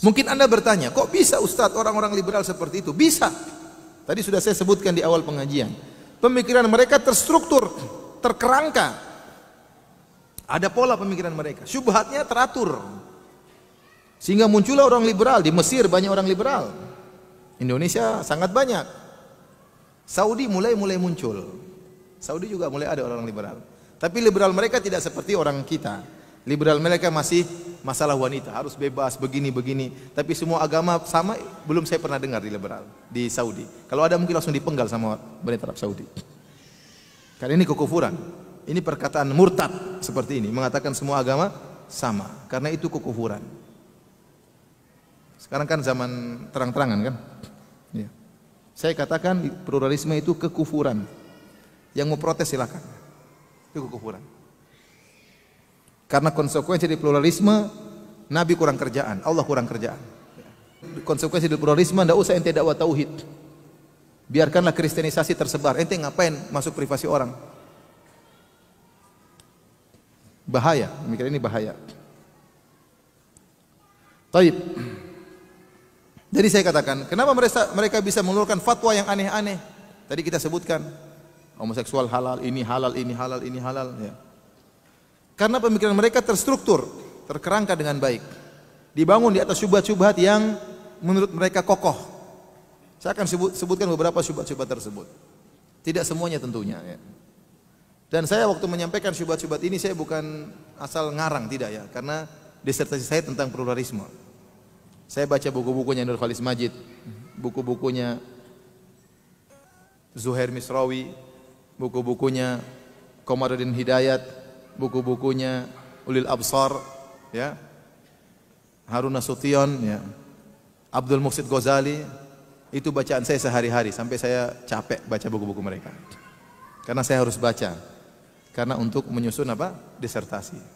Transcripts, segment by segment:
Mungkin Anda bertanya, kok bisa Ustadz orang-orang liberal seperti itu? Bisa. Tadi sudah saya sebutkan di awal pengajian. Pemikiran mereka terstruktur, terkerangka. Ada pola pemikiran mereka. Syubhatnya teratur. Sehingga muncullah orang liberal. Di Mesir banyak orang liberal. Indonesia sangat banyak. Saudi mulai muncul. Saudi juga mulai ada orang liberal. Tapi liberal mereka tidak seperti orang kita. Liberal mereka masih masalah wanita, harus bebas begini. Tapi semua agama sama, belum saya pernah dengar di liberal di Saudi. Kalau ada mungkin langsung dipenggal sama pemerintah Arab Saudi. Karena ini kekufuran. Ini perkataan murtad seperti ini, mengatakan semua agama sama. Karena itu kekufuran. Sekarang kan zaman terang-terangan kan? Ya. Saya katakan pluralisme itu kekufuran. Yang mau protes silakan. Itu kekufuran. Karena konsekuensi dari pluralisme, Nabi kurang kerjaan, Allah kurang kerjaan. Konsekuensi dari pluralisme, tidak usah ente dakwah tauhid. Biarkanlah kristenisasi tersebar. Ente ngapain masuk privasi orang? Bahaya, mikir ini bahaya. Taib. Jadi saya katakan, kenapa mereka bisa mengeluarkan fatwa yang aneh-aneh? Tadi kita sebutkan, homoseksual halal, ini halal, ini halal, ini halal. Ya. Karena pemikiran mereka terstruktur, terkerangka dengan baik. Dibangun di atas syubhat-syubhat yang menurut mereka kokoh. Saya akan sebutkan beberapa syubhat-syubhat tersebut. Tidak semuanya tentunya. Ya. Dan saya waktu menyampaikan syubhat-syubhat ini, saya bukan asal ngarang, tidak ya. Karena disertasi saya tentang pluralisme. Saya baca buku-bukunya Nur Khalis Majid, buku-bukunya Zuhair Misrawi, buku-bukunya Komarudin Hidayat, buku-bukunya Ulil Absar, ya, Harun Nasution, ya, Abdul Muhsin Ghazali. Itu bacaan saya sehari-hari sampai saya capek baca buku-buku mereka. Karena saya harus baca. Karena untuk menyusun apa? Disertasi.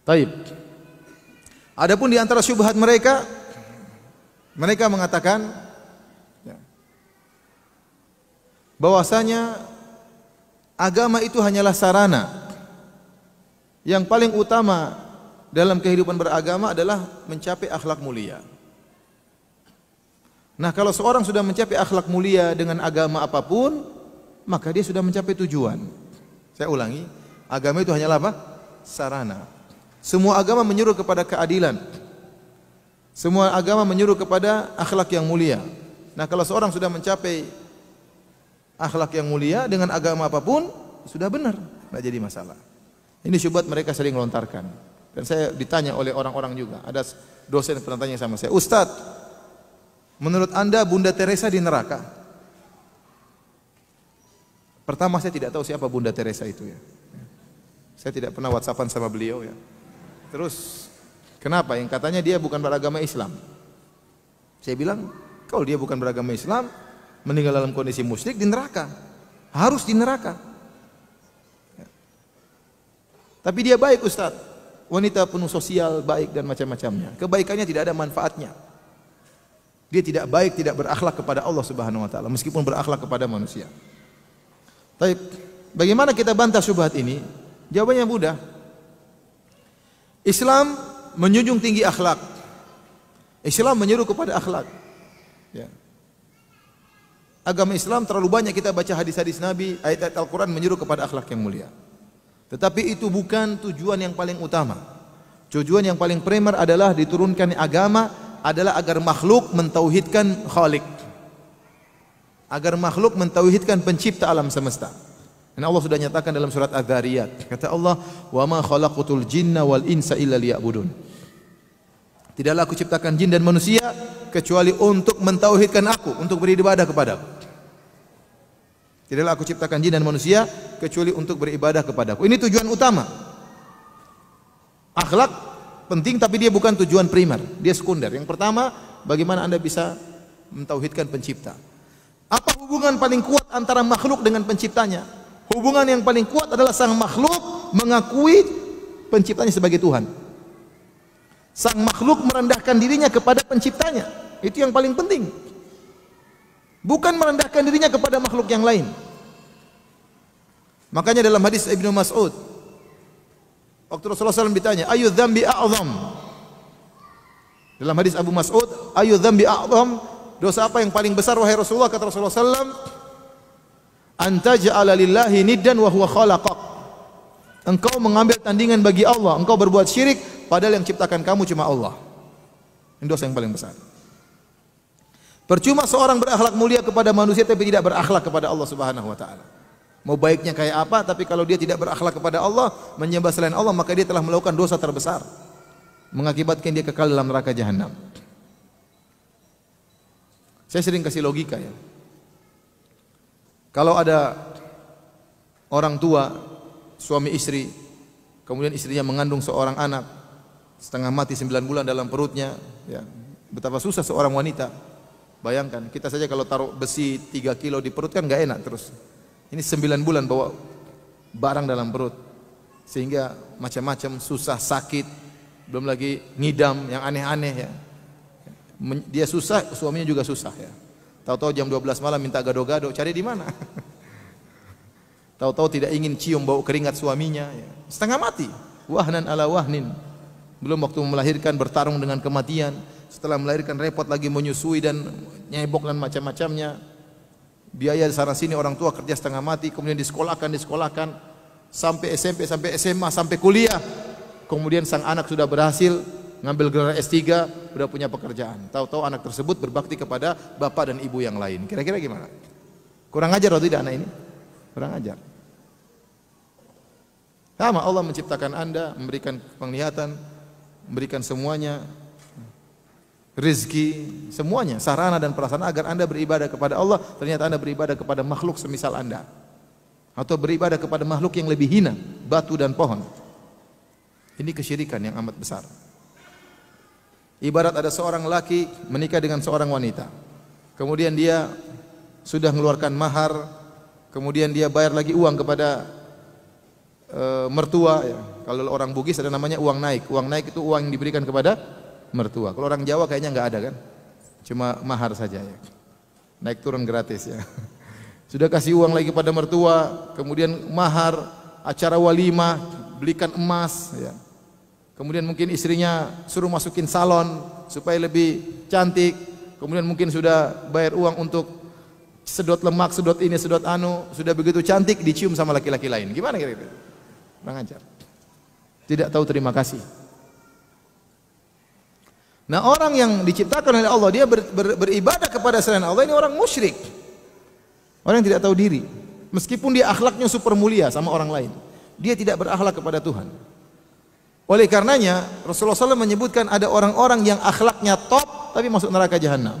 Taib. Adapun di antara syubhat mereka mengatakan ya, bahwasanya agama itu hanyalah sarana. Yang paling utama dalam kehidupan beragama adalah mencapai akhlak mulia. Nah, kalau seorang sudah mencapai akhlak mulia dengan agama apapun, maka dia sudah mencapai tujuan. Saya ulangi, agama itu hanyalah apa? Sarana. Semua agama menyuruh kepada keadilan. Semua agama menyuruh kepada akhlak yang mulia. Nah, kalau seorang sudah mencapai akhlak yang mulia dengan agama apapun, sudah benar, tidak jadi masalah. Ini syubhat mereka sering lontarkan. Dan saya ditanya oleh orang-orang juga. Ada dosen yang pernah tanya sama saya, Ustadz, menurut Anda Bunda Teresa di neraka? Pertama saya tidak tahu siapa Bunda Teresa itu ya. Saya tidak pernah WhatsAppan sama beliau ya. Terus kenapa? Yang katanya dia bukan beragama Islam. Saya bilang, kalau dia bukan beragama Islam, meninggal dalam kondisi musyrik di neraka. Harus di neraka. Ya. Tapi dia baik Ustaz. Wanita penuh sosial, baik dan macam-macamnya. Kebaikannya tidak ada manfaatnya. Dia tidak baik, tidak berakhlak kepada Allah Subhanahu wa taala meskipun berakhlak kepada manusia. Baik, bagaimana kita bantah syubhat ini? Jawabannya mudah. Islam menjunjung tinggi akhlak. Islam menyuruh kepada akhlak. Ya. Agama Islam terlalu banyak kita baca hadis-hadis Nabi, ayat-ayat Al-Quran menyuruh kepada akhlak yang mulia. Tetapi itu bukan tujuan yang paling utama. Tujuan yang paling primer adalah diturunkan agama adalah agar makhluk mentauhidkan Khalik. Agar makhluk mentauhidkan pencipta alam semesta. Dan Allah sudah nyatakan dalam surat Az-Zariyat. Kata Allah, "Wa ma khalaqatul jinna wal insa illa liya'budun." Tidaklah aku ciptakan jin dan manusia kecuali untuk mentauhidkan aku, untuk beribadah kepadaku. Tidaklah aku ciptakan jin dan manusia kecuali untuk beribadah kepadaku. Ini tujuan utama. Akhlak penting tapi dia bukan tujuan primer, dia sekunder. Yang pertama, bagaimana Anda bisa mentauhidkan pencipta. Apa hubungan paling kuat antara makhluk dengan penciptanya? Hubungan yang paling kuat adalah sang makhluk mengakui penciptanya sebagai Tuhan. Sang makhluk merendahkan dirinya kepada penciptanya. Itu yang paling penting. Bukan merendahkan dirinya kepada makhluk yang lain. Makanya dalam hadis Ibnu Mas'ud, Waktu Rasulullah SAW ditanya, ayu dzambi a'zam? Dalam hadis Abu Mas'ud, ayu dzambi a'zam? Dosa apa yang paling besar wahai Rasulullah? Kata Rasulullah SAW, anta ja'ala lillahi niddan wa huwa khalaqak. Engkau mengambil tandingan bagi Allah, engkau berbuat syirik padahal yang ciptakan kamu cuma Allah. Ini dosa yang paling besar. Percuma seorang berakhlak mulia kepada manusia tapi tidak berakhlak kepada Allah Subhanahu wa taala. Mau baiknya kayak apa, tapi kalau dia tidak berakhlak kepada Allah, menyembah selain Allah, maka dia telah melakukan dosa terbesar, mengakibatkan dia kekal dalam neraka jahanam. Saya sering kasih logika ya. Kalau ada orang tua, suami istri, kemudian istrinya mengandung seorang anak, setengah mati 9 bulan dalam perutnya, ya, betapa susah seorang wanita. Bayangkan, kita saja kalau taruh besi 3 kilo di perut kan gak enak terus. Ini 9 bulan bawa barang dalam perut, sehingga macam-macam susah, sakit, belum lagi ngidam yang aneh-aneh ya. Dia susah, suaminya juga susah ya. Tahu-tahu jam 12 malam minta gado-gado, cari di mana? Tahu-tahu tidak ingin cium bau keringat suaminya ya. Setengah mati, wahnan ala wahnin. Belum waktu melahirkan bertarung dengan kematian. Setelah melahirkan repot lagi menyusui dan nyebok dan macam-macamnya. Biaya sana sini orang tua kerja setengah mati, kemudian disekolahkan sampai SMP, sampai SMA, sampai kuliah. Kemudian sang anak sudah berhasil ngambil gelar S3, sudah punya pekerjaan. Tahu-tahu anak tersebut berbakti kepada bapak dan ibu yang lain. Kira-kira gimana? Kurang ajar atau tidak anak ini? Kurang ajar. Sama Allah menciptakan Anda, memberikan penglihatan, memberikan semuanya, rezeki, semuanya, sarana dan prasarana agar Anda beribadah kepada Allah. Ternyata Anda beribadah kepada makhluk semisal Anda, atau beribadah kepada makhluk yang lebih hina, batu dan pohon. Ini kesyirikan yang amat besar. Ibarat ada seorang laki menikah dengan seorang wanita, kemudian dia sudah mengeluarkan mahar, kemudian dia bayar lagi uang kepada mertua ya. Kalau orang Bugis ada namanya uang naik. Uang naik itu uang yang diberikan kepada mertua. Kalau orang Jawa kayaknya nggak ada kan, cuma mahar saja ya. Naik turun gratis ya. Sudah kasih uang lagi pada mertua, kemudian mahar, acara walimah, belikan emas ya. Kemudian mungkin istrinya suruh masukin salon supaya lebih cantik. Kemudian mungkin sudah bayar uang untuk sedot lemak, sedot ini, sedot anu. Sudah begitu cantik dicium sama laki-laki lain. Gimana kira-kira? Kurang ajar. Tidak tahu terima kasih. Nah, orang yang diciptakan oleh Allah, dia beribadah kepada selain Allah, ini orang musyrik. Orang yang tidak tahu diri. Meskipun dia akhlaknya super mulia sama orang lain, dia tidak berakhlak kepada Tuhan. Oleh karenanya Rasulullah SAW menyebutkan ada orang-orang yang akhlaknya top tapi masuk neraka jahanam.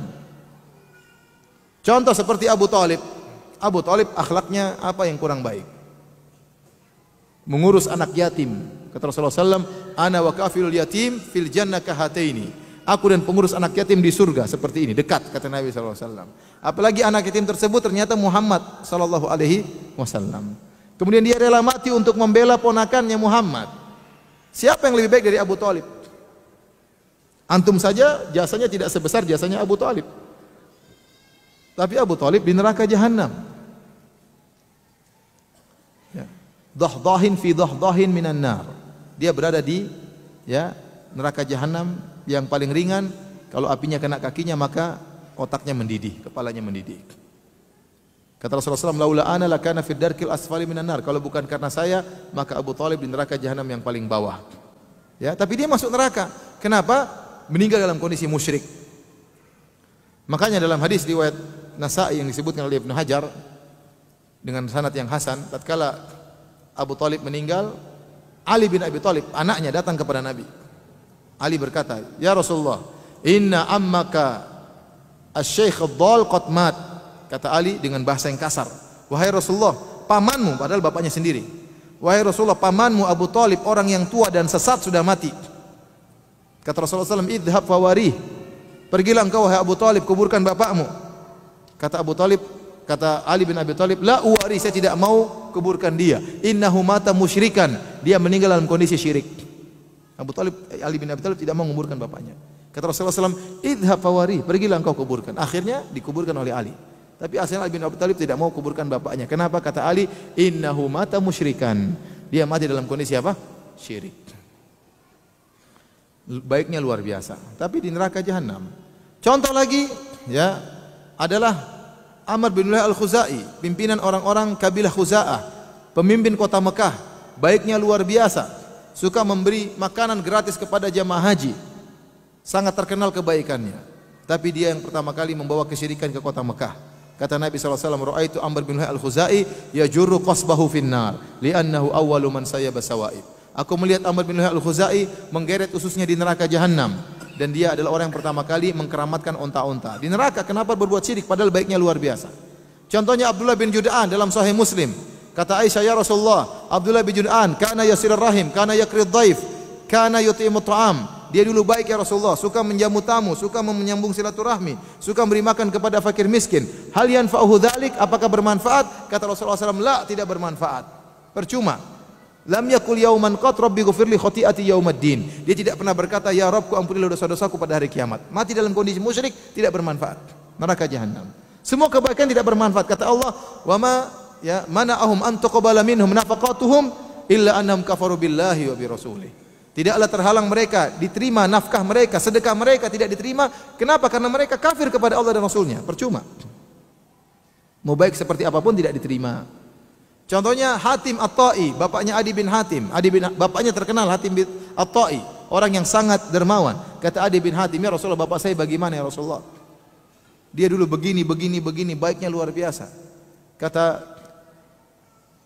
Contoh seperti Abu Talib. Abu Talib akhlaknya apa yang kurang baik? Mengurus anak yatim. Kata Rasulullah SAW, ana wa kafilul yatim fil jannah kahataini. Aku dan pengurus anak yatim di surga seperti ini, dekat, kata Nabi SAW. Apalagi anak yatim tersebut ternyata Muhammad SAW. Kemudian dia rela mati untuk membela ponakannya Muhammad. Siapa yang lebih baik dari Abu Talib? Antum saja jasanya tidak sebesar jasanya Abu Talib. Tapi Abu Talib di neraka jahanam. Ya. Dahdahin fi dahdahin minan nar. Dia berada di neraka jahanam yang paling ringan. Kalau apinya kena kakinya maka otaknya mendidih, kepalanya mendidih. Kata Rasulullah SAW, laula ana lakana fid darkil asfali minan nar. Kalau bukan karena saya, maka Abu Talib di neraka jahanam yang paling bawah. Ya, tapi dia masuk neraka. Kenapa? Meninggal dalam kondisi musyrik. Makanya dalam hadis riwayat Nasa'i yang disebutkan oleh Ibnu Hajar dengan sanad yang hasan, tatkala Abu Talib meninggal, Ali bin Abi Talib, anaknya datang kepada Nabi. Ali berkata, "Ya Rasulullah, inna ammaka asy-syaikh ad-dhal qad mat." Kata Ali dengan bahasa yang kasar, "Wahai Rasulullah, pamanmu," padahal bapaknya sendiri, "Wahai Rasulullah, pamanmu Abu Talib orang yang tua dan sesat sudah mati." Kata Rasulullah SAW, "Idhab fawarih." Pergilah engkau wahai Abu Talib, kuburkan bapakmu. Kata Abu Talib, kata Ali bin Abi Talib, "La uwari, saya tidak mau kuburkan dia. Innahu mata musyrikan." Dia meninggal dalam kondisi syirik. Ali bin Abi Talib tidak mau menguburkan bapaknya. Kata Rasulullah SAW, "Idhab fawarih." Pergilah engkau kuburkan. Akhirnya dikuburkan oleh Ali. Tapi asalnya Ali bin Abi Talib tidak mau kuburkan bapaknya. Kenapa? Kata Ali, "Innahu mata musyrikan." Dia mati dalam kondisi apa? syirik. Baiknya luar biasa, tapi di neraka jahanam. Contoh lagi ya adalah Amr bin Luhai al-Khuzai, pimpinan orang-orang kabilah Khuza'ah, pemimpin kota Mekah. Baiknya luar biasa, suka memberi makanan gratis kepada jamaah haji. Sangat terkenal kebaikannya. Tapi dia yang pertama kali membawa kesyirikan ke kota Mekah. Kata Nabi SAW, "Ra'aitu Amr bin Luhai al-Khuzai yajurru qasbahu finnar, li'annahu awwalu man sayyaba sawaib." Aku melihat Amr bin Luhai al-Khuzai menggeret ususnya di neraka jahanam, dan dia adalah orang yang pertama kali mengkeramatkan onta-onta di neraka. Kenapa berbuat syirik padahal baiknya luar biasa? Contohnya Abdullah bin Jud'an dalam Sahih Muslim. Kata Aisyah, "Ya Rasulullah, Abdullah bin Jud'an kana yasirur rahim, kana yakrid dhaif, kana yut'imut ta'am." Dia dulu baik ya Rasulullah, suka menjamu tamu, suka menyambung silaturahmi, suka memberi makan kepada fakir miskin. Hal yanfa'uhu dzalik? Apakah bermanfaat? Kata Rasulullah SAW, "La, tidak bermanfaat. Percuma. Lam yakul yauman qat rabbi ghfirli khati'ati yaumaddin." Dia tidak pernah berkata, "Ya Rabbku, ampunilah dosa-dosaku pada hari kiamat." Mati dalam kondisi musyrik tidak bermanfaat. Neraka jahanam. Semua kebaikan tidak bermanfaat. Kata Allah, "Wa ma ya mana'ahum an tuqbala minhum nafaqatuhum illa annahum kafaru billahi wa bi rasulih." Tidaklah terhalang mereka diterima nafkah mereka, sedekah mereka tidak diterima. Kenapa? Karena mereka kafir kepada Allah dan Rasulnya. Percuma. Mau baik seperti apapun tidak diterima. Contohnya Hatim At-Tai, bapaknya Adi bin Hatim. Bapaknya terkenal Hatim bin At-Tai, orang yang sangat dermawan. Kata Adi bin Hatim, "Ya Rasulullah, bapak saya bagaimana ya Rasulullah? Dia dulu begini, baiknya luar biasa." Kata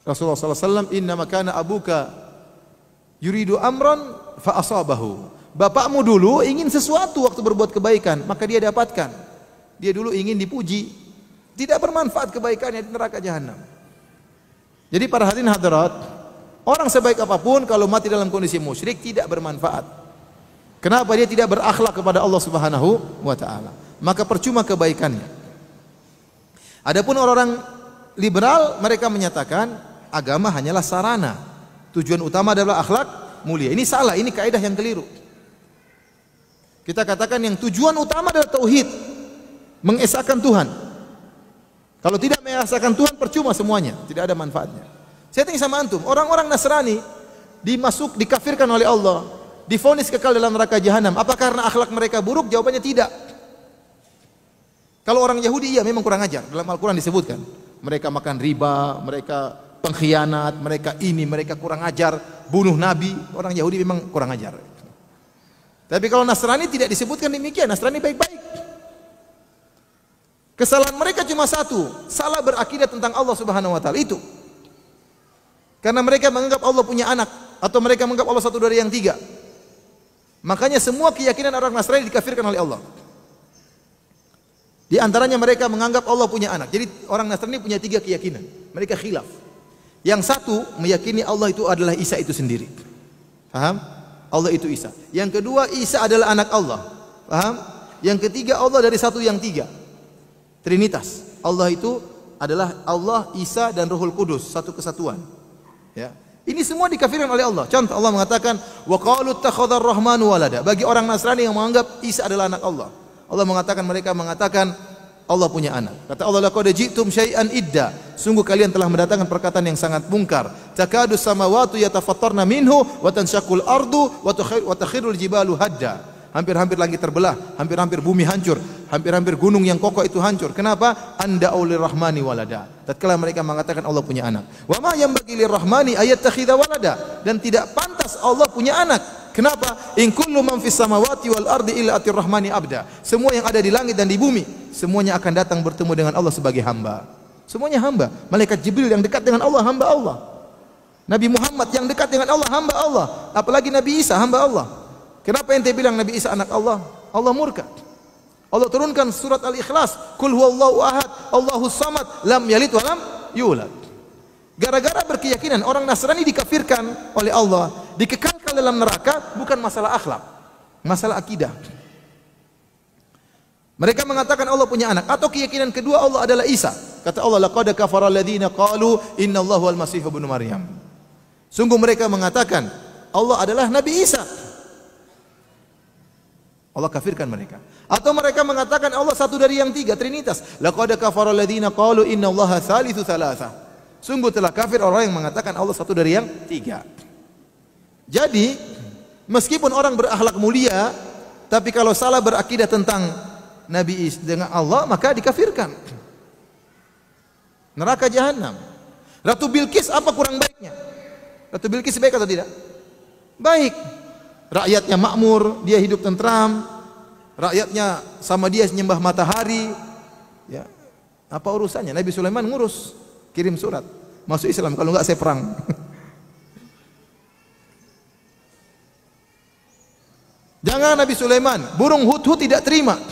Rasulullah SAW, "Inna makana abuka yuridu amran fa asabahu." Bapakmu dulu ingin sesuatu waktu berbuat kebaikan, maka dia dapatkan. Dia dulu ingin dipuji, tidak bermanfaat kebaikannya di neraka jahanam. Jadi para hadirin hadirat, orang sebaik apapun kalau mati dalam kondisi musyrik tidak bermanfaat. Kenapa? Dia tidak berakhlak kepada Allah Subhanahu wa taala. Maka percuma kebaikannya. Adapun orang-orang liberal, mereka menyatakan agama hanyalah sarana. Tujuan utama adalah akhlak mulia. Ini salah, ini kaidah yang keliru. Kita katakan yang tujuan utama adalah tauhid, mengesahkan Tuhan. Kalau tidak mengesahkan Tuhan, percuma semuanya, tidak ada manfaatnya. Saya tanya sama antum, orang-orang Nasrani dikafirkan oleh Allah, divonis kekal dalam neraka jahanam. Apa karena akhlak mereka buruk? Jawabannya tidak. Kalau orang Yahudi, iya memang kurang ajar. Dalam Al-Quran disebutkan, mereka makan riba, mereka pengkhianat, mereka kurang ajar, bunuh Nabi. Orang Yahudi memang kurang ajar. Tapi kalau Nasrani tidak disebutkan demikian, Nasrani baik-baik. Kesalahan mereka cuma satu, salah berakidah tentang Allah Subhanahu wa taala itu. Karena mereka menganggap Allah punya anak, atau mereka menganggap Allah satu dari yang tiga. Makanya semua keyakinan orang Nasrani dikafirkan oleh Allah. Di antaranya mereka menganggap Allah punya anak. Jadi orang Nasrani punya tiga keyakinan. Mereka khilaf. Yang satu meyakini Allah itu adalah Isa itu sendiri. Paham? Allah itu Isa. Yang kedua, Isa adalah anak Allah. Paham? Yang ketiga, Allah dari satu yang tiga. Trinitas. Allah itu adalah Allah, Isa dan Ruhul Kudus, satu kesatuan. Ya. Ini semua dikafirkan oleh Allah. Contoh, Allah mengatakan, "Wa qalu ittakhadhar rahmanu walada." Bagi orang Nasrani yang menganggap Isa adalah anak Allah, Allah mengatakan, mereka mengatakan Allah punya anak. Kata Allah, "Laqad ji'tum syai'an idda." Sungguh kalian telah mendatangkan perkataan yang sangat mungkar. "Takadu samawati yatafattarna minhu wa tanshaqqul ardu wa takhirul jibalu hadda." Hampir-hampir langit terbelah, hampir-hampir bumi hancur, hampir-hampir gunung yang kokoh itu hancur. Kenapa? Anda aulir rahmani walada. Tatkala mereka mengatakan Allah punya anak. Wa ma yanbaghi lirrahmani ayattakhidha walada. Dan tidak pantas Allah punya anak. Kenapa? In kullu man fis samawati wal ardi illa atir rahmani abda. Semua yang ada di langit dan di bumi, semuanya akan datang bertemu dengan Allah sebagai hamba. Semuanya hamba. Malaikat Jibril yang dekat dengan Allah, hamba Allah. Nabi Muhammad yang dekat dengan Allah, hamba Allah. Apalagi Nabi Isa, hamba Allah. Kenapa ente bilang Nabi Isa anak Allah? Allah murka. Allah turunkan surat Al-Ikhlas, "Qul huwallahu ahad, Allahus samad, lam yalid wa lam yulad." Gara-gara berkeyakinan orang Nasrani dikafirkan oleh Allah, dikekalkan dalam neraka, bukan masalah akhlak, masalah akidah. Mereka mengatakan Allah punya anak, atau keyakinan kedua Allah adalah Isa. Kata Allah, "Laqad kafara alladziina qalu innallahu wal masih ibnu Maryam." Sungguh mereka mengatakan Allah adalah Nabi Isa. Allah kafirkan mereka. Atau mereka mengatakan Allah satu dari yang tiga, Trinitas. Laqad kafara alladziina qalu innallaha tsalitsu tsalatsa. Sungguh telah kafir orang yang mengatakan Allah satu dari yang tiga. Jadi, meskipun orang berakhlak mulia, tapi kalau salah berakidah tentang Nabi Isa dengan Allah, maka dikafirkan. Neraka jahanam. Ratu Bilqis apa kurang baiknya? Ratu Bilqis baik atau tidak? Baik. Rakyatnya makmur, dia hidup tentram. Rakyatnya sama dia menyembah matahari. Ya. Apa urusannya? Nabi Sulaiman ngurus, kirim surat, masuk Islam, kalau enggak saya perang. Jangan Nabi Sulaiman, burung hudhud tidak terima.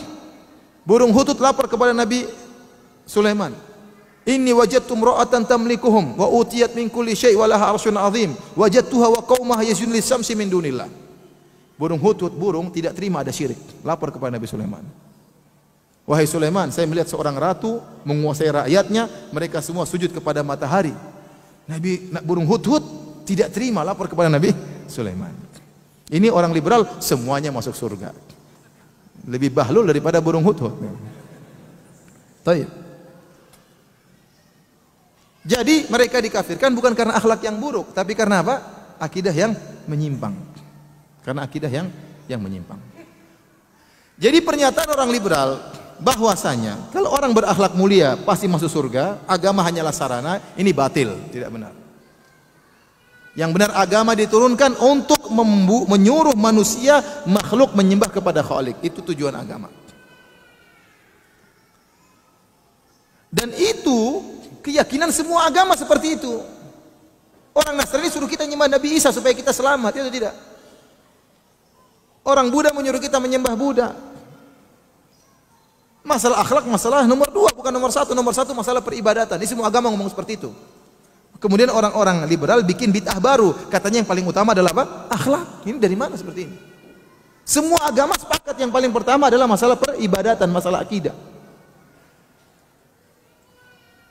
Burung hudhud lapor kepada Nabi Sulaiman. Inni wajadtu imra'atan tamlikuhum wa utiyat min kulli syai' wa laha 'arsyun 'azim. Wajadtuha wa qaumaha yasjudun lis-syamsi min dunillah. Burung hudhud, burung tidak terima ada syirik. Lapor kepada Nabi Sulaiman. Wahai Sulaiman, saya melihat seorang ratu menguasai rakyatnya, mereka semua sujud kepada matahari. Burung hudhud tidak terima, lapor kepada Nabi Sulaiman. Ini orang liberal semuanya masuk surga. Lebih bahlul daripada burung hudhud. Baik. Jadi mereka dikafirkan bukan karena akhlak yang buruk, tapi karena apa? Akidah yang menyimpang. Karena akidah yang menyimpang. Jadi pernyataan orang liberal bahwasanya kalau orang berakhlak mulia pasti masuk surga, agama hanyalah sarana, ini batil, tidak benar. Yang benar agama diturunkan untuk menyuruh manusia makhluk menyembah kepada Khalik. Itu tujuan agama. Dan itu keyakinan semua agama seperti itu. Orang Nasrani suruh kita menyembah Nabi Isa supaya kita selamat, itu tidak. Orang Buddha menyuruh kita menyembah Buddha. Masalah akhlak masalah nomor 2, bukan nomor 1. Nomor 1 masalah peribadatan. Ini semua agama ngomong seperti itu. Kemudian orang-orang liberal bikin bid'ah baru. Katanya yang paling utama adalah apa? Akhlak. Ini dari mana seperti ini? Semua agama sepakat yang paling pertama adalah masalah peribadatan, masalah akidah.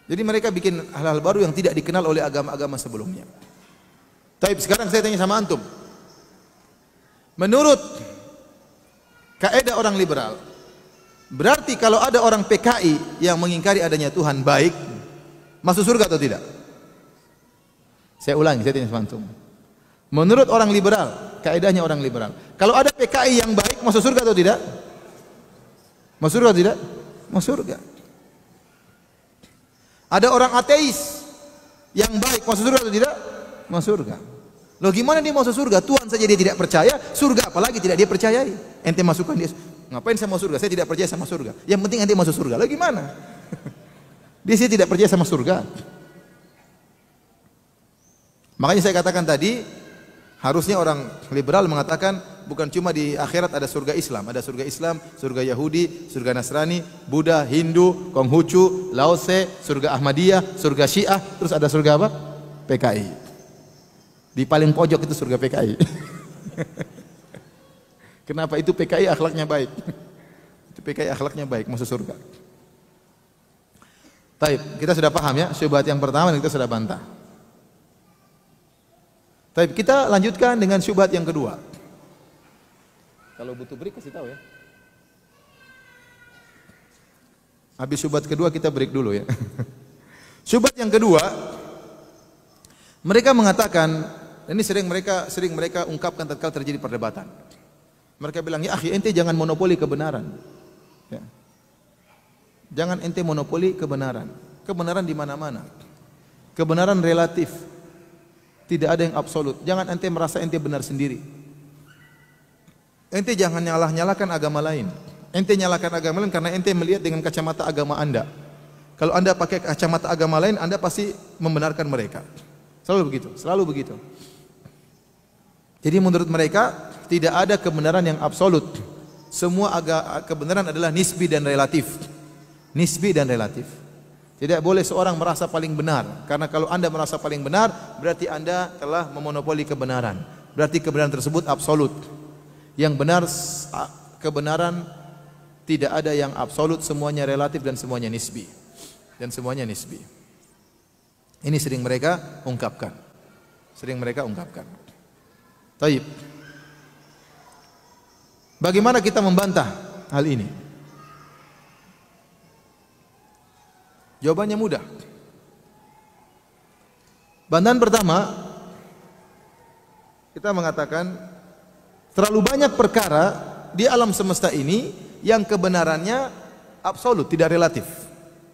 Jadi mereka bikin hal-hal baru yang tidak dikenal oleh agama-agama sebelumnya. Tapi sekarang saya tanya sama antum. Menurut kaidah orang liberal, berarti kalau ada orang PKI yang mengingkari adanya Tuhan baik, masuk surga atau tidak? Saya ulangi, saya tanya sama antum. Menurut orang liberal, kaidahnya orang liberal, kalau ada PKI yang baik, masuk surga atau tidak? Masuk surga atau tidak? Masuk surga. Ada orang ateis yang baik, masuk surga atau tidak? Masuk surga. Loh gimana dia masuk surga? Tuhan saja dia tidak percaya, surga apalagi tidak dia percayai. Ente masukkan dia, ngapain saya masuk surga? Saya tidak percaya sama surga. Yang penting ente masuk surga. Loh gimana? Dia sih tidak percaya sama surga. Makanya saya katakan tadi, harusnya orang liberal mengatakan bukan cuma di akhirat ada surga Islam, ada surga Islam, surga Yahudi, surga Nasrani, Buddha, Hindu, Konghucu, Laose, surga Ahmadiyah, surga Syiah, terus ada surga apa? PKI. Di paling pojok itu surga PKI. Kenapa? Itu PKI akhlaknya baik. Itu PKI akhlaknya baik, masuk surga. Taib, kita sudah paham ya, syubhat yang pertama dan kita sudah bantah. Taib, kita lanjutkan dengan syubhat yang kedua. Kalau butuh break kasih tahu ya. Habis syubhat kedua kita break dulu ya. Syubhat yang kedua, mereka mengatakan, ini sering mereka ungkapkan tatkala terjadi perdebatan. Mereka bilang, ya akhi, ente jangan monopoli kebenaran. Ya. Jangan ente monopoli kebenaran. Kebenaran di mana-mana. Kebenaran relatif. Tidak ada yang absolut. Jangan ente merasa ente benar sendiri. Ente jangan nyalahkan agama lain. Ente nyalahkan agama lain karena ente melihat dengan kacamata agama anda. Kalau anda pakai kacamata agama lain, anda pasti membenarkan mereka. Selalu begitu, selalu begitu. Jadi menurut mereka tidak ada kebenaran yang absolut. Semua kebenaran adalah nisbi dan relatif. Nisbi dan relatif. Tidak boleh seorang merasa paling benar, karena kalau anda merasa paling benar, berarti anda telah memonopoli kebenaran. Berarti kebenaran tersebut absolut. Yang benar, kebenaran tidak ada yang absolut, semuanya relatif dan semuanya nisbi. Dan semuanya nisbi. Ini sering mereka ungkapkan. Sering mereka ungkapkan. Taib. Bagaimana kita membantah hal ini? Jawabannya mudah. Bantahan pertama, kita mengatakan terlalu banyak perkara di alam semesta ini yang kebenarannya absolut, tidak relatif.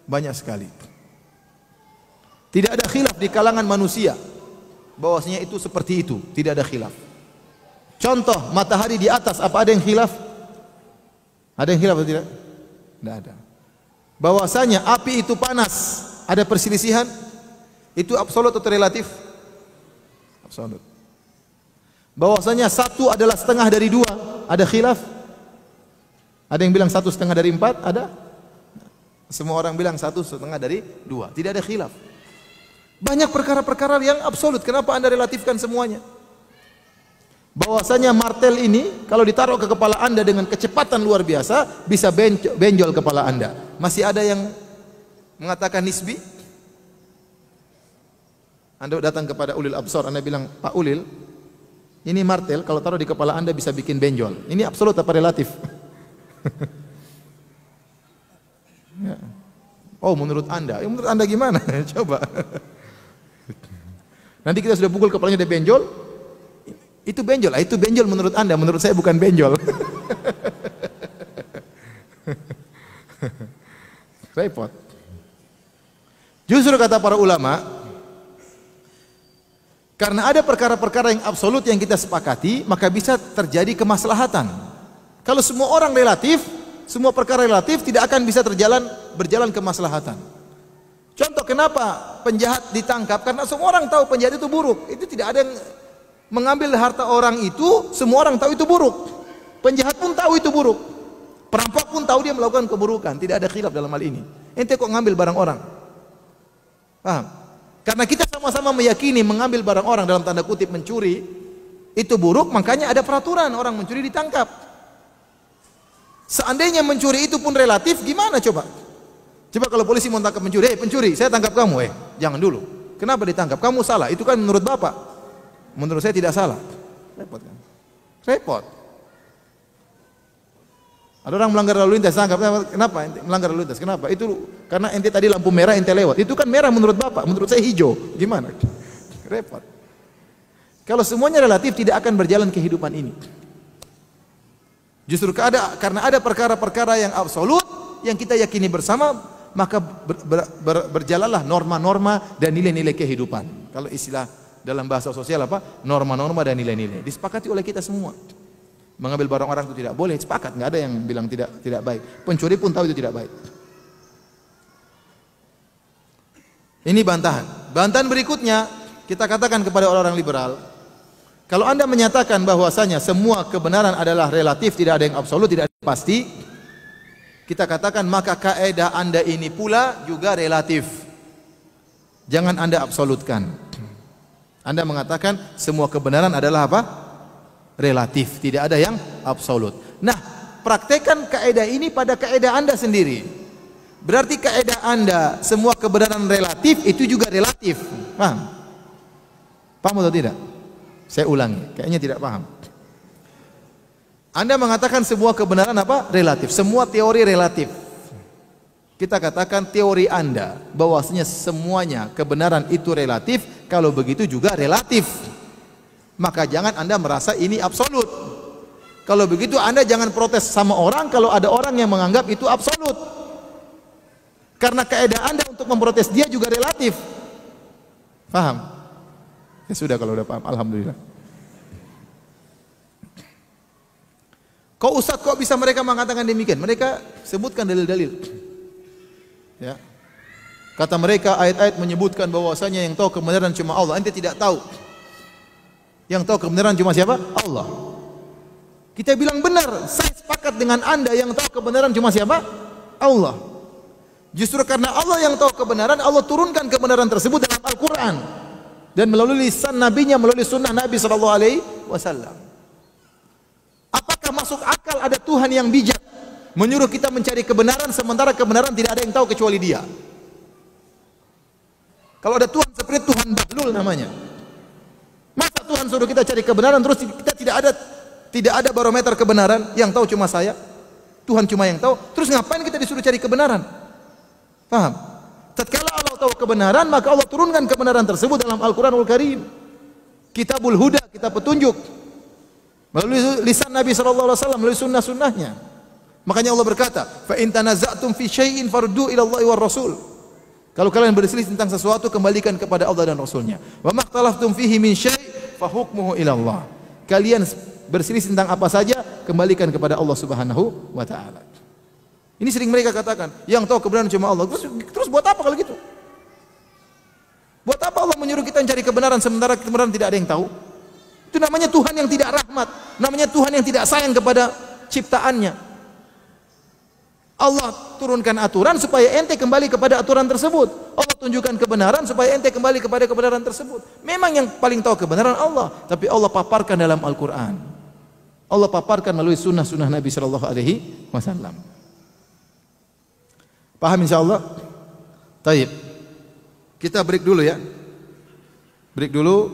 Banyak sekali. Tidak ada khilaf di kalangan manusia bahwasanya itu seperti itu, tidak ada khilaf. Contoh, matahari di atas, apa ada yang khilaf? Ada yang khilaf atau tidak? Tidak ada. Bahwasanya api itu panas, ada perselisihan? Itu absolut atau relatif? Absolut. Bahwasanya satu adalah setengah dari dua, ada khilaf? Ada yang bilang 1/2 dari 4? Ada? Semua orang bilang 1/2 dari 2. Tidak ada khilaf. Banyak perkara-perkara yang absolut. Kenapa Anda relatifkan semuanya? Bahwasanya martel ini kalau ditaruh ke kepala Anda dengan kecepatan luar biasa bisa benjol kepala Anda. Masih ada yang mengatakan nisbi? Anda datang kepada ulil absar, Anda bilang, "Pak Ulil, ini martel kalau taruh di kepala Anda bisa bikin benjol." Ini absolut apa relatif? Ya. Oh, menurut Anda. Menurut Anda gimana? Coba. Nanti kita sudah pukul kepalanya dia benjol. Itu benjol. Itu benjol menurut Anda. Menurut saya bukan benjol. Repot. Justru kata para ulama, karena ada perkara-perkara yang absolut yang kita sepakati, maka bisa terjadi kemaslahatan. Kalau semua orang relatif, semua perkara relatif, tidak akan bisa berjalan kemaslahatan. Contoh, kenapa penjahat ditangkap? Karena semua orang tahu penjahat itu buruk. Itu tidak ada yang mengambil harta orang itu, semua orang tahu itu buruk. Penjahat pun tahu itu buruk. Perampok pun tahu dia melakukan keburukan. Tidak ada khilaf dalam hal ini. Ente kok ngambil barang orang? Paham? Karena kita sama-sama meyakini mengambil barang orang dalam tanda kutip mencuri itu buruk, makanya ada peraturan orang mencuri ditangkap. Seandainya mencuri itu pun relatif, gimana coba? Coba kalau polisi mau tangkap mencuri, pencuri, saya tangkap kamu, jangan dulu. Kenapa ditangkap? Kamu salah. Itu kan menurut Bapak. Menurut saya tidak salah. Repot kan? Repot. Ada orang melanggar lalu lintas, tangkap. Kenapa ente melanggar lalu lintas? Kenapa? Itu karena ente tadi lampu merah, ente lewat. Itu kan merah menurut Bapak, menurut saya hijau. Gimana? Repot. Kalau semuanya relatif, tidak akan berjalan kehidupan ini. Justru karena ada perkara-perkara yang absolut yang kita yakini bersama, maka berjalanlah norma-norma dan nilai-nilai kehidupan. Kalau istilah dalam bahasa sosial apa? Norma-norma dan nilai-nilai. Disepakati oleh kita semua. Mengambil barang orang itu tidak boleh, sepakat, nggak ada yang bilang tidak baik. Pencuri pun tahu itu tidak baik. Ini bantahan. Bantahan berikutnya kita katakan kepada orang-orang liberal, kalau Anda menyatakan bahwasanya semua kebenaran adalah relatif, tidak ada yang absolut, tidak ada yang pasti, kita katakan maka kaidah Anda ini pula juga relatif. Jangan Anda absolutkan. Anda mengatakan semua kebenaran adalah apa? Relatif, tidak ada yang absolut. Nah, praktekkan kaidah ini pada kaidah Anda sendiri. Berarti kaidah Anda semua kebenaran relatif itu juga relatif. Paham? Paham atau tidak? Saya ulangi, kayaknya tidak paham. Anda mengatakan semua kebenaran apa? Relatif. Semua teori relatif. Kita katakan teori Anda bahwasanya semuanya kebenaran itu relatif, kalau begitu juga relatif. Maka jangan Anda merasa ini absolut. Kalau begitu Anda jangan protes sama orang kalau ada orang yang menganggap itu absolut. Karena kaidah Anda untuk memprotes dia juga relatif. Paham? Ya sudah kalau udah paham, alhamdulillah. Kok Ustaz kok bisa mereka mengatakan demikian? Mereka sebutkan dalil-dalil. Ya. Kata mereka ayat-ayat menyebutkan bahwasanya yang tahu kebenaran cuma Allah. Ente tidak tahu. Yang tahu kebenaran cuma siapa? Allah. Kita bilang benar, saya sepakat dengan Anda, yang tahu kebenaran cuma siapa? Allah. Justru karena Allah yang tahu kebenaran, Allah turunkan kebenaran tersebut dalam Al-Quran dan melalui lisan nabinya, melalui sunnah Nabi SAW. Apakah masuk akal ada Tuhan yang bijak menyuruh kita mencari kebenaran sementara kebenaran tidak ada yang tahu kecuali Dia? Kalau ada Tuhan seperti Tuhan Bahlul namanya, masa Tuhan suruh kita cari kebenaran terus kita tidak ada barometer kebenaran, yang tahu cuma saya, Tuhan cuma yang tahu, terus ngapain kita disuruh cari kebenaran? Paham? Tatkala Allah tahu kebenaran, maka Allah turunkan kebenaran tersebut dalam Al-Quranul Karim. Kitabul Huda, kitab petunjuk. Melalui lisan Nabi sallallahu alaihi wasallam, melalui sunnah-sunnahnya. Makanya Allah berkata, "Fa in tanaza'tum fi syai'in faruddu ila Allahi war Rasul." Kalau kalian berselisih tentang sesuatu, kembalikan kepada Allah dan Rasulnya. Wa makhtalaftum fihi min syai' fa hukmuhu ila Allah. Kalian berselisih tentang apa saja, kembalikan kepada Allah Subhanahu wa taala. Ini sering mereka katakan, yang tahu kebenaran cuma Allah. Terus buat apa kalau gitu? Buat apa Allah menyuruh kita mencari kebenaran sementara kebenaran tidak ada yang tahu? Itu namanya Tuhan yang tidak rahmat, namanya Tuhan yang tidak sayang kepada ciptaannya. Allah turunkan aturan supaya ente kembali kepada aturan tersebut. Allah tunjukkan kebenaran supaya ente kembali kepada kebenaran tersebut. Memang yang paling tahu kebenaran Allah, tapi Allah paparkan dalam Al-Quran. Allah paparkan melalui sunnah-sunnah Nabi Sallallahu Alaihi Wasallam. Paham insyaallah? Taib. Kita break dulu ya. Break dulu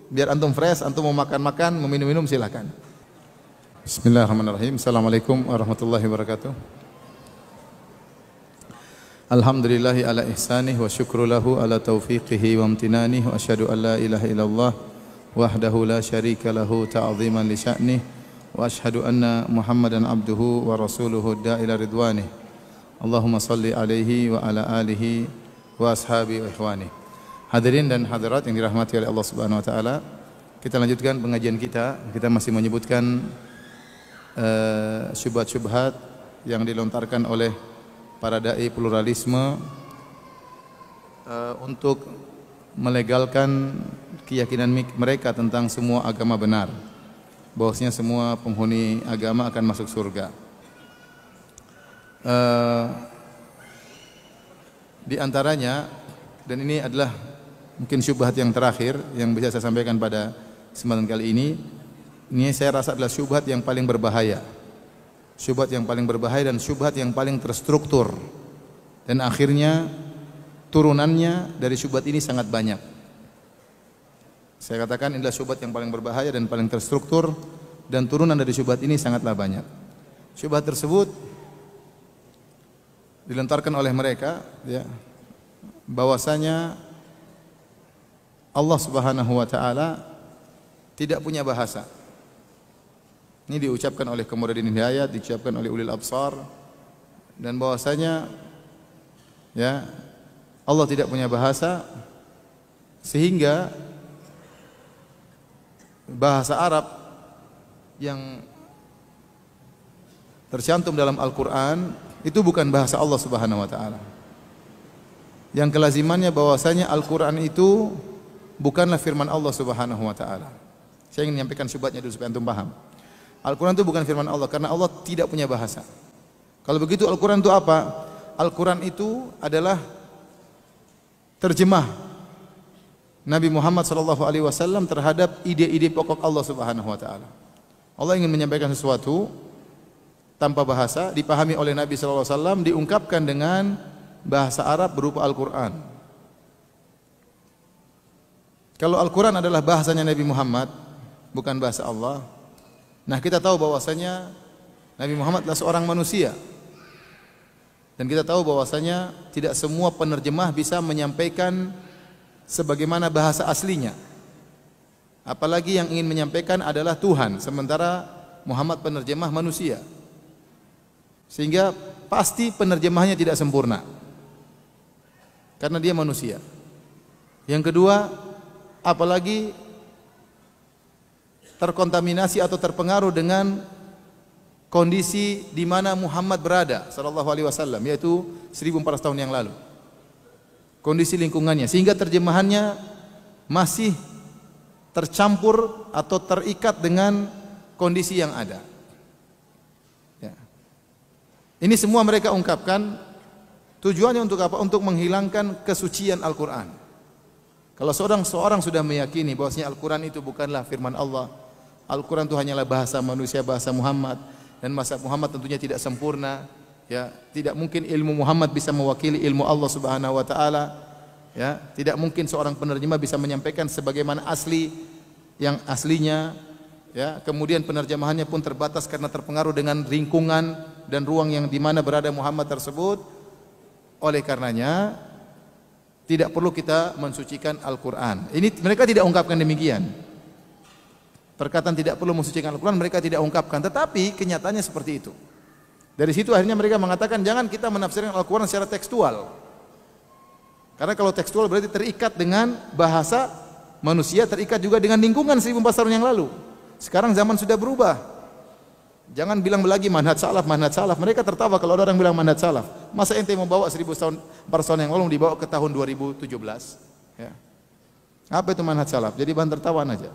biar antum fresh, antum mau makan-makan, mau minum-minum silakan. Bismillahirrahmanirrahim. Assalamualaikum warahmatullahi wabarakatuh. Alhamdulillahi ala ihsanih wa syukru lahu ala taufiqihi wa amtinanih wa asyhadu an la ilaha illallah wahdahu la syarika lahu ta'ziman li sya'nih wa asyhadu anna Muhammadan abduhu wa rasuluhu da'ila ridwanih. Allahumma salli alaihi wa ala alihi wa ashabi wa ikhwani. Hadirin dan hadirat yang dirahmati oleh Allah Subhanahu wa taala, kita lanjutkan pengajian kita. Kita masih menyebutkan syubhat-syubhat yang dilontarkan oleh para dai pluralisme untuk melegalkan keyakinan mereka tentang semua agama benar, bahwasanya semua penghuni agama akan masuk surga. Di antaranya, dan ini adalah mungkin syubhat yang terakhir yang bisa saya sampaikan pada kesempatan kali ini saya rasa adalah syubhat yang paling berbahaya. Syubhat yang paling berbahaya dan syubhat yang paling terstruktur, dan akhirnya turunannya dari syubhat ini sangat banyak. Saya katakan inilah syubhat yang paling berbahaya dan paling terstruktur, dan turunan dari syubhat ini sangatlah banyak. Syubhat tersebut dilontarkan oleh mereka, ya, bahwasanya Allah Subhanahu wa taala tidak punya bahasa. Ini diucapkan oleh Qamaruddin Hidayat, diucapkan oleh ulil absar, dan bahwasanya ya Allah tidak punya bahasa, sehingga bahasa Arab yang tercantum dalam Al-Qur'an itu bukan bahasa Allah Subhanahu wa taala. Yang kelazimannya bahwasanya Al-Qur'an itu bukanlah firman Allah Subhanahu wa taala. Saya ingin menyampaikan syubhatnya dulu supaya antum paham. Al-Quran itu bukan firman Allah karena Allah tidak punya bahasa. Kalau begitu Al-Quran itu apa? Al-Quran itu adalah terjemah Nabi Muhammad SAW terhadap ide-ide pokok Allah Subhanahu wa taala. Allah ingin menyampaikan sesuatu tanpa bahasa, dipahami oleh Nabi SAW, diungkapkan dengan bahasa Arab berupa Al-Quran. Kalau Al-Quran adalah bahasanya Nabi Muhammad, bukan bahasa Allah, nah kita tahu bahwasanya Nabi Muhammad adalah seorang manusia, dan kita tahu bahwasanya tidak semua penerjemah bisa menyampaikan sebagaimana bahasa aslinya. Apalagi yang ingin menyampaikan adalah Tuhan, sementara Muhammad penerjemah manusia, sehingga pasti penerjemahnya tidak sempurna karena dia manusia. Yang kedua, apalagi terkontaminasi atau terpengaruh dengan kondisi di mana Muhammad berada sallallahu alaihi wasallam, yaitu 1400 tahun yang lalu. Kondisi lingkungannya, sehingga terjemahannya masih tercampur atau terikat dengan kondisi yang ada. Ya. Ini semua mereka ungkapkan tujuannya untuk apa? Untuk menghilangkan kesucian Al-Qur'an. Kalau seorang sudah meyakini bahwasanya Al-Qur'an itu bukanlah firman Allah, Al-Quran itu hanyalah bahasa manusia, bahasa Muhammad, dan bahasa Muhammad tentunya tidak sempurna, ya, tidak mungkin ilmu Muhammad bisa mewakili ilmu Allah Subhanahu wa taala, ya, tidak mungkin seorang penerjemah bisa menyampaikan sebagaimana yang aslinya, ya, kemudian penerjemahannya pun terbatas karena terpengaruh dengan lingkungan dan ruang yang di mana berada Muhammad tersebut. Oleh karenanya tidak perlu kita mensucikan Al-Quran. Ini mereka tidak ungkapkan demikian. Perkataan tidak perlu mensucikan Al-Quran mereka tidak ungkapkan, tetapi kenyataannya seperti itu. Dari situ akhirnya mereka mengatakan jangan kita menafsirkan Al-Quran secara tekstual. Karena kalau tekstual berarti terikat dengan bahasa manusia, terikat juga dengan lingkungan 1400 tahun yang lalu. Sekarang zaman sudah berubah. Jangan bilang lagi manhaj salaf, manhaj salaf. Mereka tertawa kalau ada orang bilang manhaj salaf. Masa ente mau bawa 1400 tahun yang lalu dibawa ke tahun 2017? Ya. Apa itu manhaj salaf? Jadi bahan tertawaan aja.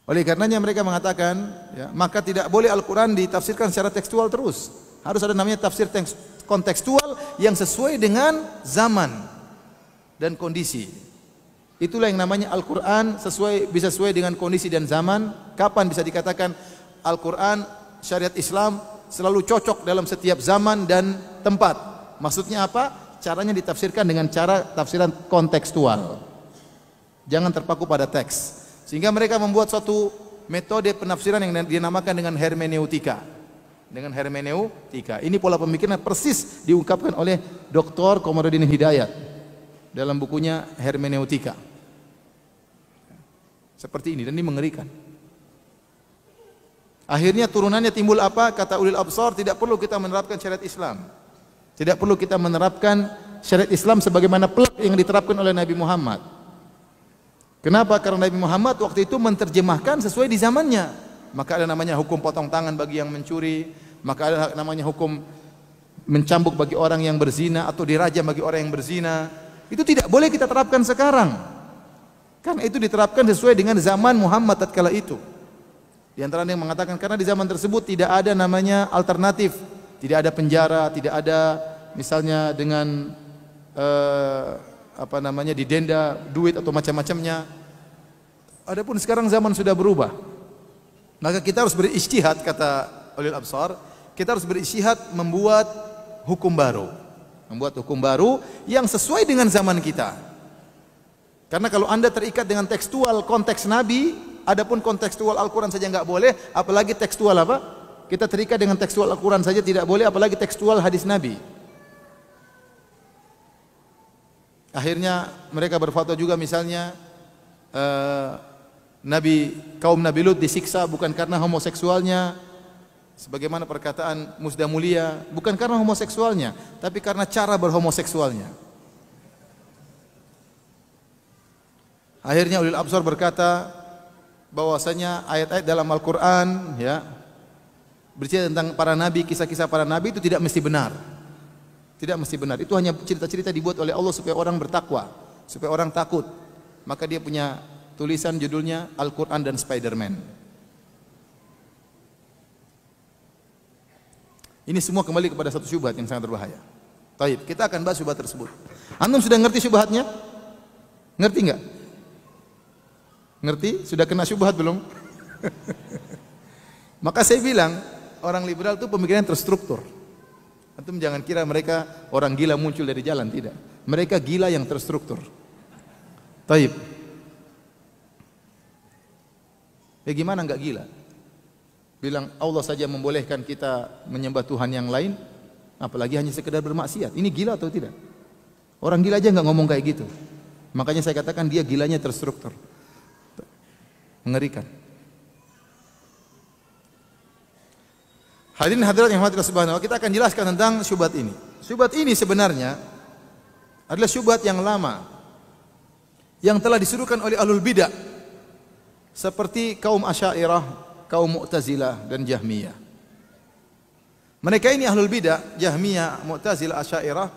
Oleh karenanya mereka mengatakan, ya, maka tidak boleh Al-Quran ditafsirkan secara tekstual terus. Harus ada namanya tafsir kontekstual yang sesuai dengan zaman dan kondisi. Itulah yang namanya Al-Quran bisa sesuai dengan kondisi dan zaman. Kapan bisa dikatakan Al-Quran syariat Islam selalu cocok dalam setiap zaman dan tempat? Maksudnya apa? Caranya ditafsirkan dengan cara tafsiran kontekstual. Jangan terpaku pada teks. Sehingga mereka membuat suatu metode penafsiran yang dinamakan dengan hermeneutika. Dengan hermeneutika. Ini pola pemikiran persis diungkapkan oleh Dr. Komarudin Hidayat dalam bukunya Hermeneutika. Seperti ini, dan ini mengerikan. Akhirnya turunannya timbul apa? Kata ulil absar, tidak perlu kita menerapkan syariat Islam. Tidak perlu kita menerapkan syariat Islam sebagaimana plak yang diterapkan oleh Nabi Muhammad. Kenapa? Karena Nabi Muhammad waktu itu menerjemahkan sesuai di zamannya. Maka ada namanya hukum potong tangan bagi yang mencuri, maka ada namanya hukum mencambuk bagi orang yang berzina atau dirajam bagi orang yang berzina. Itu tidak boleh kita terapkan sekarang. Karena itu diterapkan sesuai dengan zaman Muhammad tatkala itu. Di antara yang mengatakan karena di zaman tersebut tidak ada namanya alternatif, tidak ada penjara, tidak ada misalnya dengan didenda duit atau macam-macamnya. Adapun sekarang zaman sudah berubah. Maka kita harus berijtihad, kata ulil absar, kita harus berijtihad membuat hukum baru. Membuat hukum baru yang sesuai dengan zaman kita. Karena kalau Anda terikat dengan tekstual konteks Nabi, adapun kontekstual Al-Quran saja enggak boleh, apalagi tekstual apa? Kita terikat dengan tekstual Al-Quran saja tidak boleh, apalagi tekstual hadis Nabi. Akhirnya mereka berfatwa juga misalnya kaum Nabi Lut disiksa bukan karena homoseksualnya, sebagaimana perkataan Musda Mulia, bukan karena homoseksualnya, tapi karena cara berhomoseksualnya. Akhirnya ulil absar berkata bahwasanya ayat-ayat dalam Al-Quran ya bercerita tentang para nabi, kisah-kisah para nabi itu tidak mesti benar. Tidak mesti benar. Itu hanya cerita-cerita dibuat oleh Allah supaya orang bertakwa, supaya orang takut. Maka dia punya tulisan judulnya Al-Quran dan Spider-Man. Ini semua kembali kepada satu syubhat yang sangat berbahaya. Baik, kita akan bahas syubhat tersebut. Antum sudah ngerti syubhatnya? Ngerti enggak? Ngerti? Sudah kena syubhat belum? Maka saya bilang, orang liberal itu pemikiran terstruktur. Antum jangan kira mereka orang gila muncul dari jalan, tidak. Mereka gila yang terstruktur. Taib. Ya gimana enggak gila? Bilang Allah saja membolehkan kita menyembah Tuhan yang lain, apalagi hanya sekedar bermaksiat. Ini gila atau tidak? Orang gila aja enggak ngomong kayak gitu. Makanya saya katakan dia gilanya terstruktur. Mengerikan. Hadirin hadirat yang dirahmati Allah Subhanahu wa taala, kita akan jelaskan tentang syubhat ini. Syubhat ini sebenarnya adalah syubhat yang lama yang telah disuruhkan oleh ahlul bidah seperti kaum Asy'ariyah, kaum Mu'tazilah dan Jahmiyah. Mereka ini ahlul bidah, Jahmiyah, Mu'tazilah, Asy'ariyah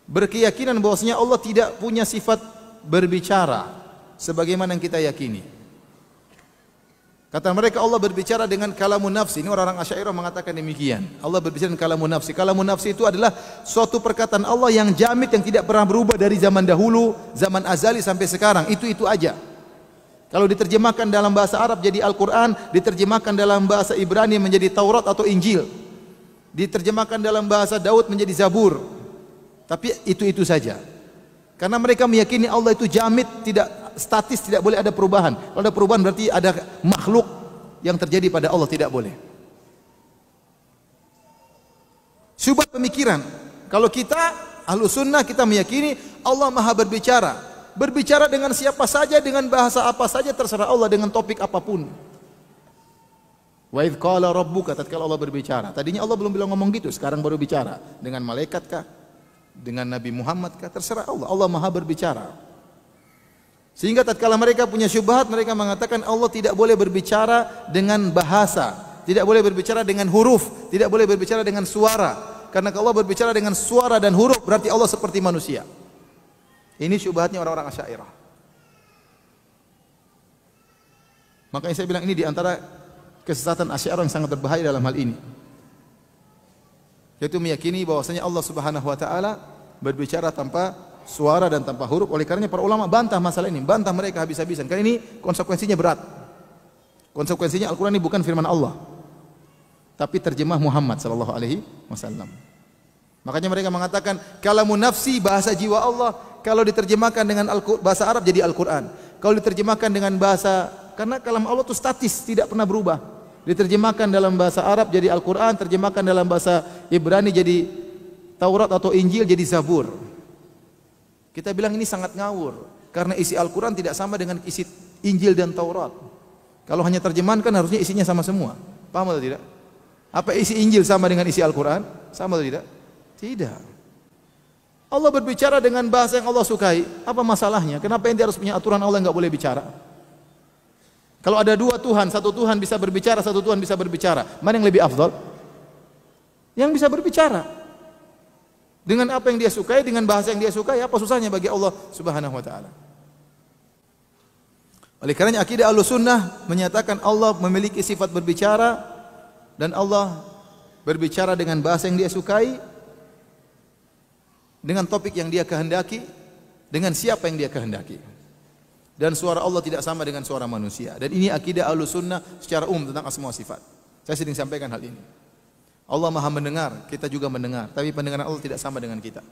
berkeyakinan bahwasanya Allah tidak punya sifat berbicara sebagaimana yang kita yakini. Kata mereka Allah berbicara dengan kalamun nafsi. Ini orang-orang Asy'ariyah mengatakan demikian. Allah berbicara dengan kalamun nafsi. Kalamun nafsi itu adalah suatu perkataan Allah yang jamid, yang tidak pernah berubah dari zaman dahulu, zaman azali sampai sekarang. Itu aja. Kalau diterjemahkan dalam bahasa Arab jadi Al-Quran, diterjemahkan dalam bahasa Ibrani menjadi Taurat atau Injil, diterjemahkan dalam bahasa Daud menjadi Zabur. Tapi itu saja. Karena mereka meyakini Allah itu jamid, tidak statis, tidak boleh ada perubahan. Kalau ada perubahan berarti ada makhluk yang terjadi pada Allah, tidak boleh. Syubhat pemikiran. Kalau kita ahlu sunnah, kita meyakini Allah maha berbicara. berbicara dengan siapa saja, dengan bahasa apa saja, terserah Allah, dengan topik apapun. Wa idz qala rabbuka, tatkala Allah berbicara. Tadinya Allah belum bilang ngomong gitu, sekarang baru bicara. Dengan malaikat kah? Dengan Nabi Muhammad kah? Terserah Allah. Allah Maha berbicara. Sehingga tatkala mereka punya syubhat, mereka mengatakan Allah tidak boleh berbicara dengan bahasa, tidak boleh berbicara dengan huruf, tidak boleh berbicara dengan suara. Karena kalau Allah berbicara dengan suara dan huruf, berarti Allah seperti manusia. Ini syubhatnya orang-orang Asy'ariyah. Makanya saya bilang ini di antara kesesatan Asy'ariyah yang sangat berbahaya dalam hal ini. Yaitu meyakini bahwasanya Allah Subhanahu wa taala berbicara tanpa suara dan tanpa huruf. Oleh karenanya para ulama bantah masalah ini, bantah mereka habis-habisan. Karena ini konsekuensinya berat. Konsekuensinya Al-Qur'an ini bukan firman Allah, tapi terjemah Muhammad sallallahu alaihi wasallam. Makanya mereka mengatakan kalamun nafsi, bahasa jiwa Allah, kalau diterjemahkan dengan bahasa Arab jadi Al-Qur'an. Kalau diterjemahkan dengan bahasa, karena kalam Allah itu statis, tidak pernah berubah. Diterjemahkan dalam bahasa Arab jadi Al-Qur'an, terjemahkan dalam bahasa Ibrani jadi Taurat atau Injil jadi Zabur. Kita bilang ini sangat ngawur, karena isi Al-Qur'an tidak sama dengan isi Injil dan Taurat. Kalau hanya terjemahan kan harusnya isinya sama semua. Paham atau tidak? Apa isi Injil sama dengan isi Al-Qur'an? Sama atau tidak? Tidak. Allah berbicara dengan bahasa yang Allah sukai. Apa masalahnya? Kenapa ente harus punya aturan Allah yang enggak boleh bicara? Kalau ada dua Tuhan, satu Tuhan bisa berbicara, satu Tuhan bisa berbicara, mana yang lebih afdal? Yang bisa berbicara dengan apa yang dia sukai, dengan bahasa yang dia sukai. Apa susahnya bagi Allah Subhanahu wa taala? Oleh karenanya akidah Ahlussunnah menyatakan Allah memiliki sifat berbicara dan Allah berbicara dengan bahasa yang dia sukai, dengan topik yang dia kehendaki, dengan siapa yang dia kehendaki. Dan suara Allah tidak sama dengan suara manusia. Dan ini akidah Ahlussunnah secara umum tentang asma wa sifat. Saya sering sampaikan hal ini. Allah Maha mendengar, kita juga mendengar, tapi pendengaran Allah tidak sama dengan kita.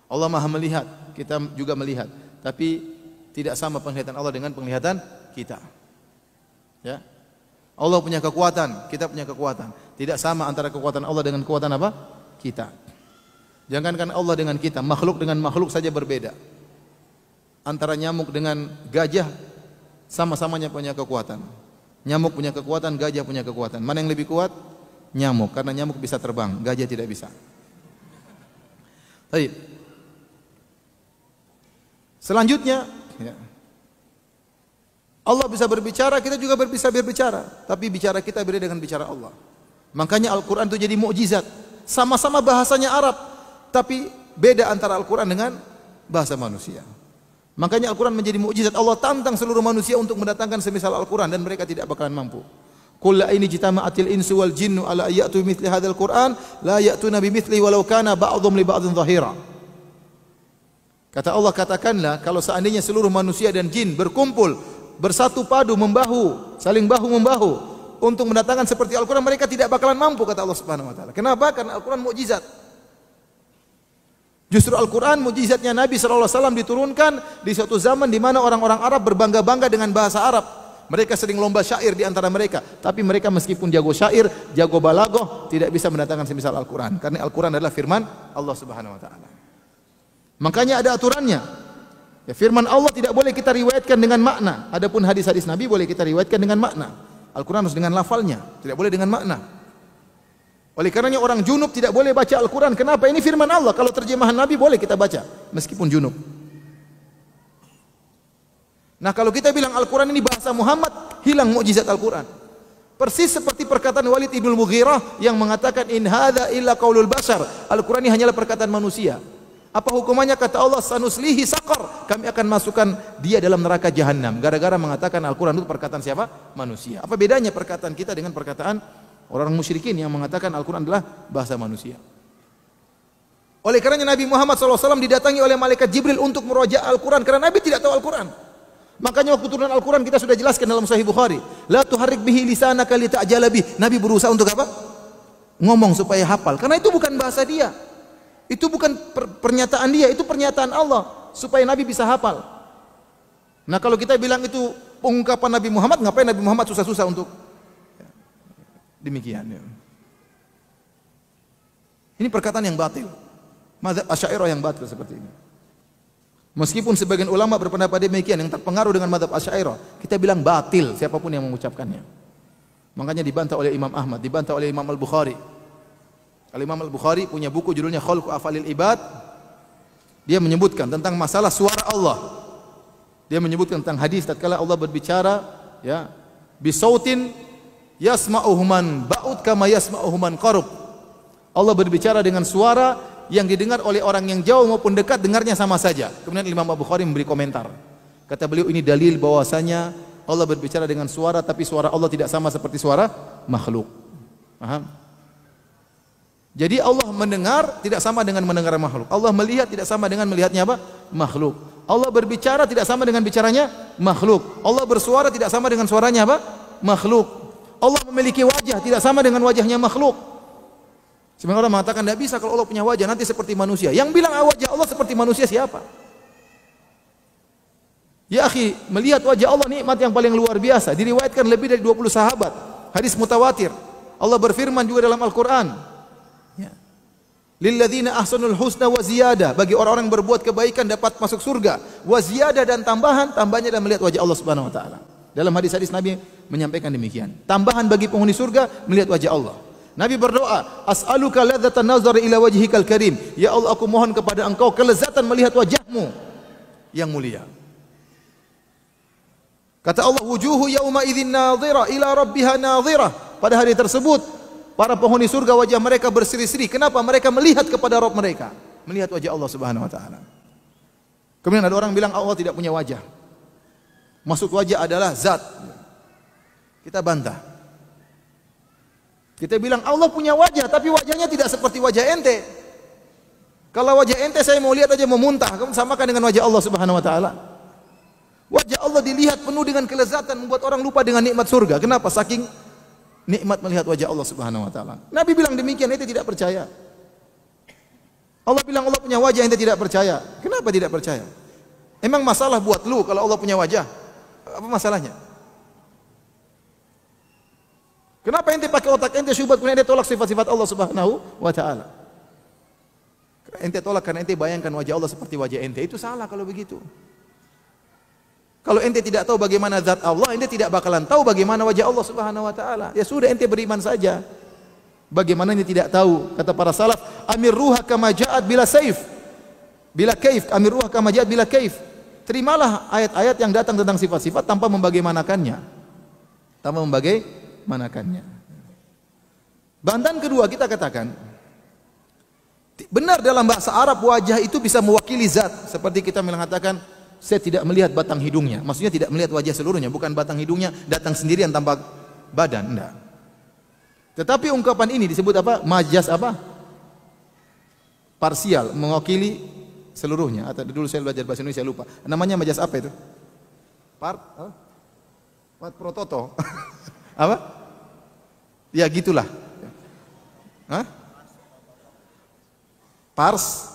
Allah Maha melihat, kita juga melihat, tapi tidak sama penglihatan Allah dengan penglihatan kita. Ya. Allah punya kekuatan, kita punya kekuatan. Tidak sama antara kekuatan Allah dengan kekuatan apa? Kita. Jangankan Allah dengan kita, makhluk dengan makhluk saja berbeda. Antara nyamuk dengan gajah sama-samanya punya kekuatan. Nyamuk punya kekuatan, gajah punya kekuatan. Mana yang lebih kuat? Nyamuk, karena nyamuk bisa terbang, gajah tidak bisa. Baik. Selanjutnya, ya. Allah bisa berbicara, kita juga bisa berbicara, tapi bicara kita beda dengan bicara Allah. Makanya Al-Qur'an itu jadi mukjizat. Sama-sama bahasanya Arab, tapi beda antara Al-Qur'an dengan bahasa manusia. Makanya Al-Quran menjadi mukjizat. Allah tantang seluruh manusia untuk mendatangkan semisal Al-Quran dan mereka tidak bakalan mampu. Qul la in jitama'atil insu wal jinnu ala ya'tu mithli hadzal Qur'an la ya'tuna bimithlihi walau kana ba'dhum li ba'dhin dhahira. Kata Allah, katakanlah kalau seandainya seluruh manusia dan jin berkumpul, bersatu padu, membahu, saling bahu membahu untuk mendatangkan seperti Al-Quran, mereka tidak bakalan mampu, kata Allah Subhanahu wa taala. Kenapa? Karena Al-Quran mukjizat. Justru Al-Quran mukjizatnya Nabi SAW diturunkan di suatu zaman di mana orang-orang Arab berbangga-bangga dengan bahasa Arab. Mereka sering lomba syair di antara mereka. Tapi mereka meskipun jago syair, jago balaghah, tidak bisa mendatangkan semisal Al-Quran. Karena Al-Quran adalah firman Allah Subhanahu wa taala. Makanya ada aturannya. Ya, firman Allah tidak boleh kita riwayatkan dengan makna. Adapun hadis-hadis Nabi boleh kita riwayatkan dengan makna. Al-Quran harus dengan lafalnya, tidak boleh dengan makna. Oleh karenanya orang junub tidak boleh baca Al-Quran. Kenapa? Ini firman Allah. Kalau terjemahan Nabi boleh kita baca meskipun junub. Nah, kalau kita bilang Al-Quran ini bahasa Muhammad, hilang mukjizat Al-Quran. Persis seperti perkataan Walid ibn Mughirah yang mengatakan in hadza illa qaulul bashar. Al-Quran ini hanyalah perkataan manusia. Apa hukumannya? Kata Allah, sanuslihi saqar. Kami akan masukkan dia dalam neraka jahanam. Gara-gara mengatakan Al-Quran itu perkataan siapa? Manusia. Apa bedanya perkataan kita dengan perkataan orang musyrikin yang mengatakan Al-Quran adalah bahasa manusia? Oleh karenanya Nabi Muhammad SAW didatangi oleh malaikat Jibril untuk meroja Al-Quran, karena Nabi tidak tahu Al-Quran. Makanya waktu turun Al-Quran kita sudah jelaskan dalam Sahih Bukhari, la tuharrik bihi lisanaka lita'jala bih. Nabi berusaha untuk apa? Ngomong supaya hafal, karena itu bukan bahasa dia, itu bukan pernyataan dia, itu pernyataan Allah, supaya Nabi bisa hafal. Nah, kalau kita bilang itu pengungkapan Nabi Muhammad, ngapain Nabi Muhammad susah-susah untuk demikian? Ini perkataan yang batil. Mazhab Asy'ariyah yang batil seperti ini. Meskipun sebagian ulama berpendapat demikian yang terpengaruh dengan mazhab Asy'ariyah, kita bilang batil siapapun yang mengucapkannya. Makanya dibantah oleh Imam Ahmad, dibantah oleh Imam Al-Bukhari. Al-Imam Al-Bukhari punya buku judulnya Khalqu Af'alil Ibad. Dia menyebutkan tentang masalah suara Allah. Dia menyebutkan tentang hadis tatkala Allah berbicara, ya, bisautin yasma'uhu man ba'ud kama yasma'uhu man qarub. Allah berbicara dengan suara yang didengar oleh orang yang jauh maupun dekat, dengarnya sama saja. Kemudian Imam Al-Bukhari memberi komentar. Kata beliau, ini dalil bahwasanya Allah berbicara dengan suara, tapi suara Allah tidak sama seperti suara makhluk. Paham? Jadi Allah mendengar tidak sama dengan mendengar makhluk. Allah melihat tidak sama dengan melihatnya apa? Makhluk. Allah berbicara tidak sama dengan bicaranya makhluk. Allah bersuara tidak sama dengan suaranya apa? Makhluk. Allah memiliki wajah tidak sama dengan wajahnya makhluk. Sebagian orang mengatakan tidak bisa kalau Allah punya wajah nanti seperti manusia. Yang bilang wajah Allah seperti manusia siapa? Ya akhi, melihat wajah Allah nikmat yang paling luar biasa. Diriwayatkan lebih dari 20 sahabat. Hadis mutawatir. Allah berfirman juga dalam Al-Quran. Ya. Lilladzina ahsanul husna wa ziyadah. Bagi orang-orang yang berbuat kebaikan dapat masuk surga. Wa ziyadah dan tambahan. Tambahnya dan melihat wajah Allah Subhanahu Wa Taala. Dalam hadis-hadis Nabi menyampaikan demikian. Tambahan bagi penghuni surga melihat wajah Allah. Nabi berdoa, as'aluka ladzatan nazar ila wajhikal karim. Ya Allah, aku mohon kepada Engkau kelezatan melihat wajahmu yang mulia. Kata Allah, wujuhu yauma idzin nadhira ila rabbiha nadhira. Pada hari tersebut, para penghuni surga wajah mereka berseri-seri. Kenapa? Mereka melihat kepada Rabb mereka, melihat wajah Allah Subhanahu wa taala. Kemudian ada orang bilang Allah tidak punya wajah. Maksud wajah adalah zat. Kita bantah. Kita bilang Allah punya wajah, tapi wajahnya tidak seperti wajah ente. Kalau wajah ente saya mau lihat aja mau muntah, kamu samakan dengan wajah Allah Subhanahu wa taala. Wajah Allah dilihat penuh dengan kelezatan, membuat orang lupa dengan nikmat surga. Kenapa? Saking nikmat melihat wajah Allah Subhanahu wa taala. Nabi bilang demikian, ente tidak percaya. Allah bilang Allah punya wajah, ente tidak percaya. Kenapa tidak percaya? Emang masalah buat lu kalau Allah punya wajah? Apa masalahnya? Kenapa ente pakai otak ente syubhat, kemudian ente tolak sifat-sifat Allah Subhanahu wa taala? Ente tolak karena ente bayangkan wajah Allah seperti wajah ente. Itu salah kalau begitu. Kalau ente tidak tahu bagaimana zat Allah, ente tidak bakalan tahu bagaimana wajah Allah Subhanahu wa taala. Ya sudah, ente beriman saja. Bagaimana ente tidak tahu? Kata para salaf, amir ruha kama ja'at bila saif. Bila kaif, amir ruha kama ja'at bila kaif. Terimalah ayat-ayat yang datang tentang sifat-sifat tanpa membagaimanakannya. Tanpa membagaimanakannya. Bantahan kedua kita katakan, benar dalam bahasa Arab wajah itu bisa mewakili zat. Seperti kita mengatakan, saya tidak melihat batang hidungnya. Maksudnya tidak melihat wajah seluruhnya, bukan batang hidungnya datang sendirian tanpa badan, enggak. Tetapi ungkapan ini disebut apa? Majaz apa? Parsial, mewakili seluruhnya. Atau dulu saya belajar bahasa Indonesia lupa. Namanya majaz apa itu? Prototo. Apa? Ya gitulah. Hah? Pars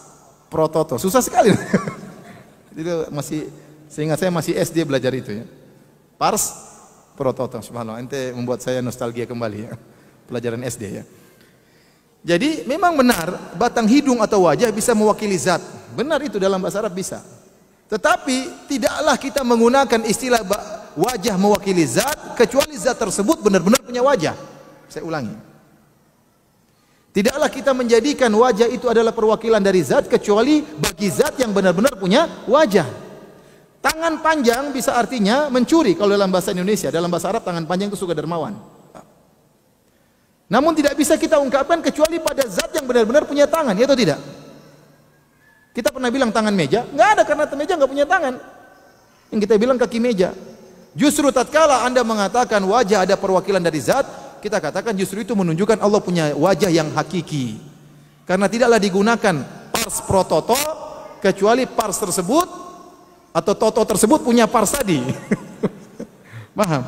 prototo. Susah sekali. Itu masih, seingat saya masih SD belajar itu ya. Pars prototo. Subhanallah, ente membuat saya nostalgia kembali ya. Pelajaran SD ya. Jadi memang benar batang hidung atau wajah bisa mewakili zat. Benar itu dalam bahasa Arab bisa. Tetapi tidaklah kita menggunakan istilah wajah mewakili zat kecuali zat tersebut benar-benar punya wajah. Saya ulangi. Tidaklah kita menjadikan wajah itu adalah perwakilan dari zat kecuali bagi zat yang benar-benar punya wajah. Tangan panjang bisa artinya mencuri kalau dalam bahasa Indonesia. Dalam bahasa Arab tangan panjang itu suka dermawan. Namun tidak bisa kita ungkapkan kecuali pada zat yang benar-benar punya tangan, ya atau tidak? Kita pernah bilang tangan meja, nggak ada karena meja nggak punya tangan. Yang kita bilang kaki meja. Justru tatkala Anda mengatakan wajah ada perwakilan dari zat, kita katakan justru itu menunjukkan Allah punya wajah yang hakiki. Karena tidaklah digunakan pars prototo kecuali pars tersebut atau toto tersebut punya pars tadi. Paham?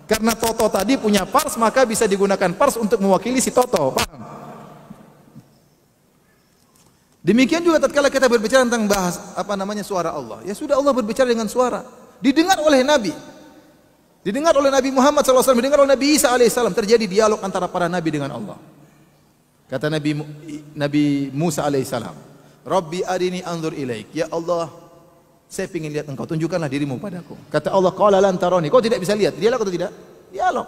Karena toto tadi punya pars, maka bisa digunakan pars untuk mewakili si toto. Paham? Demikian juga tatkala kita berbicara tentang bahas suara Allah. Ya sudah, Allah berbicara dengan suara. Didengar oleh Nabi. Didengar oleh Nabi Muhammad SAW, didengar oleh Nabi Isa AS. Terjadi dialog antara para Nabi dengan Allah. Kata Nabi Musa AS, Rabbi arini anzur ilaik. Ya Allah, Saya ingin lihat engkau, tunjukkanlah dirimu padaku. Kata Allah, qala lan tarani, kau tidak bisa lihat. Dialog atau tidak? Dialog.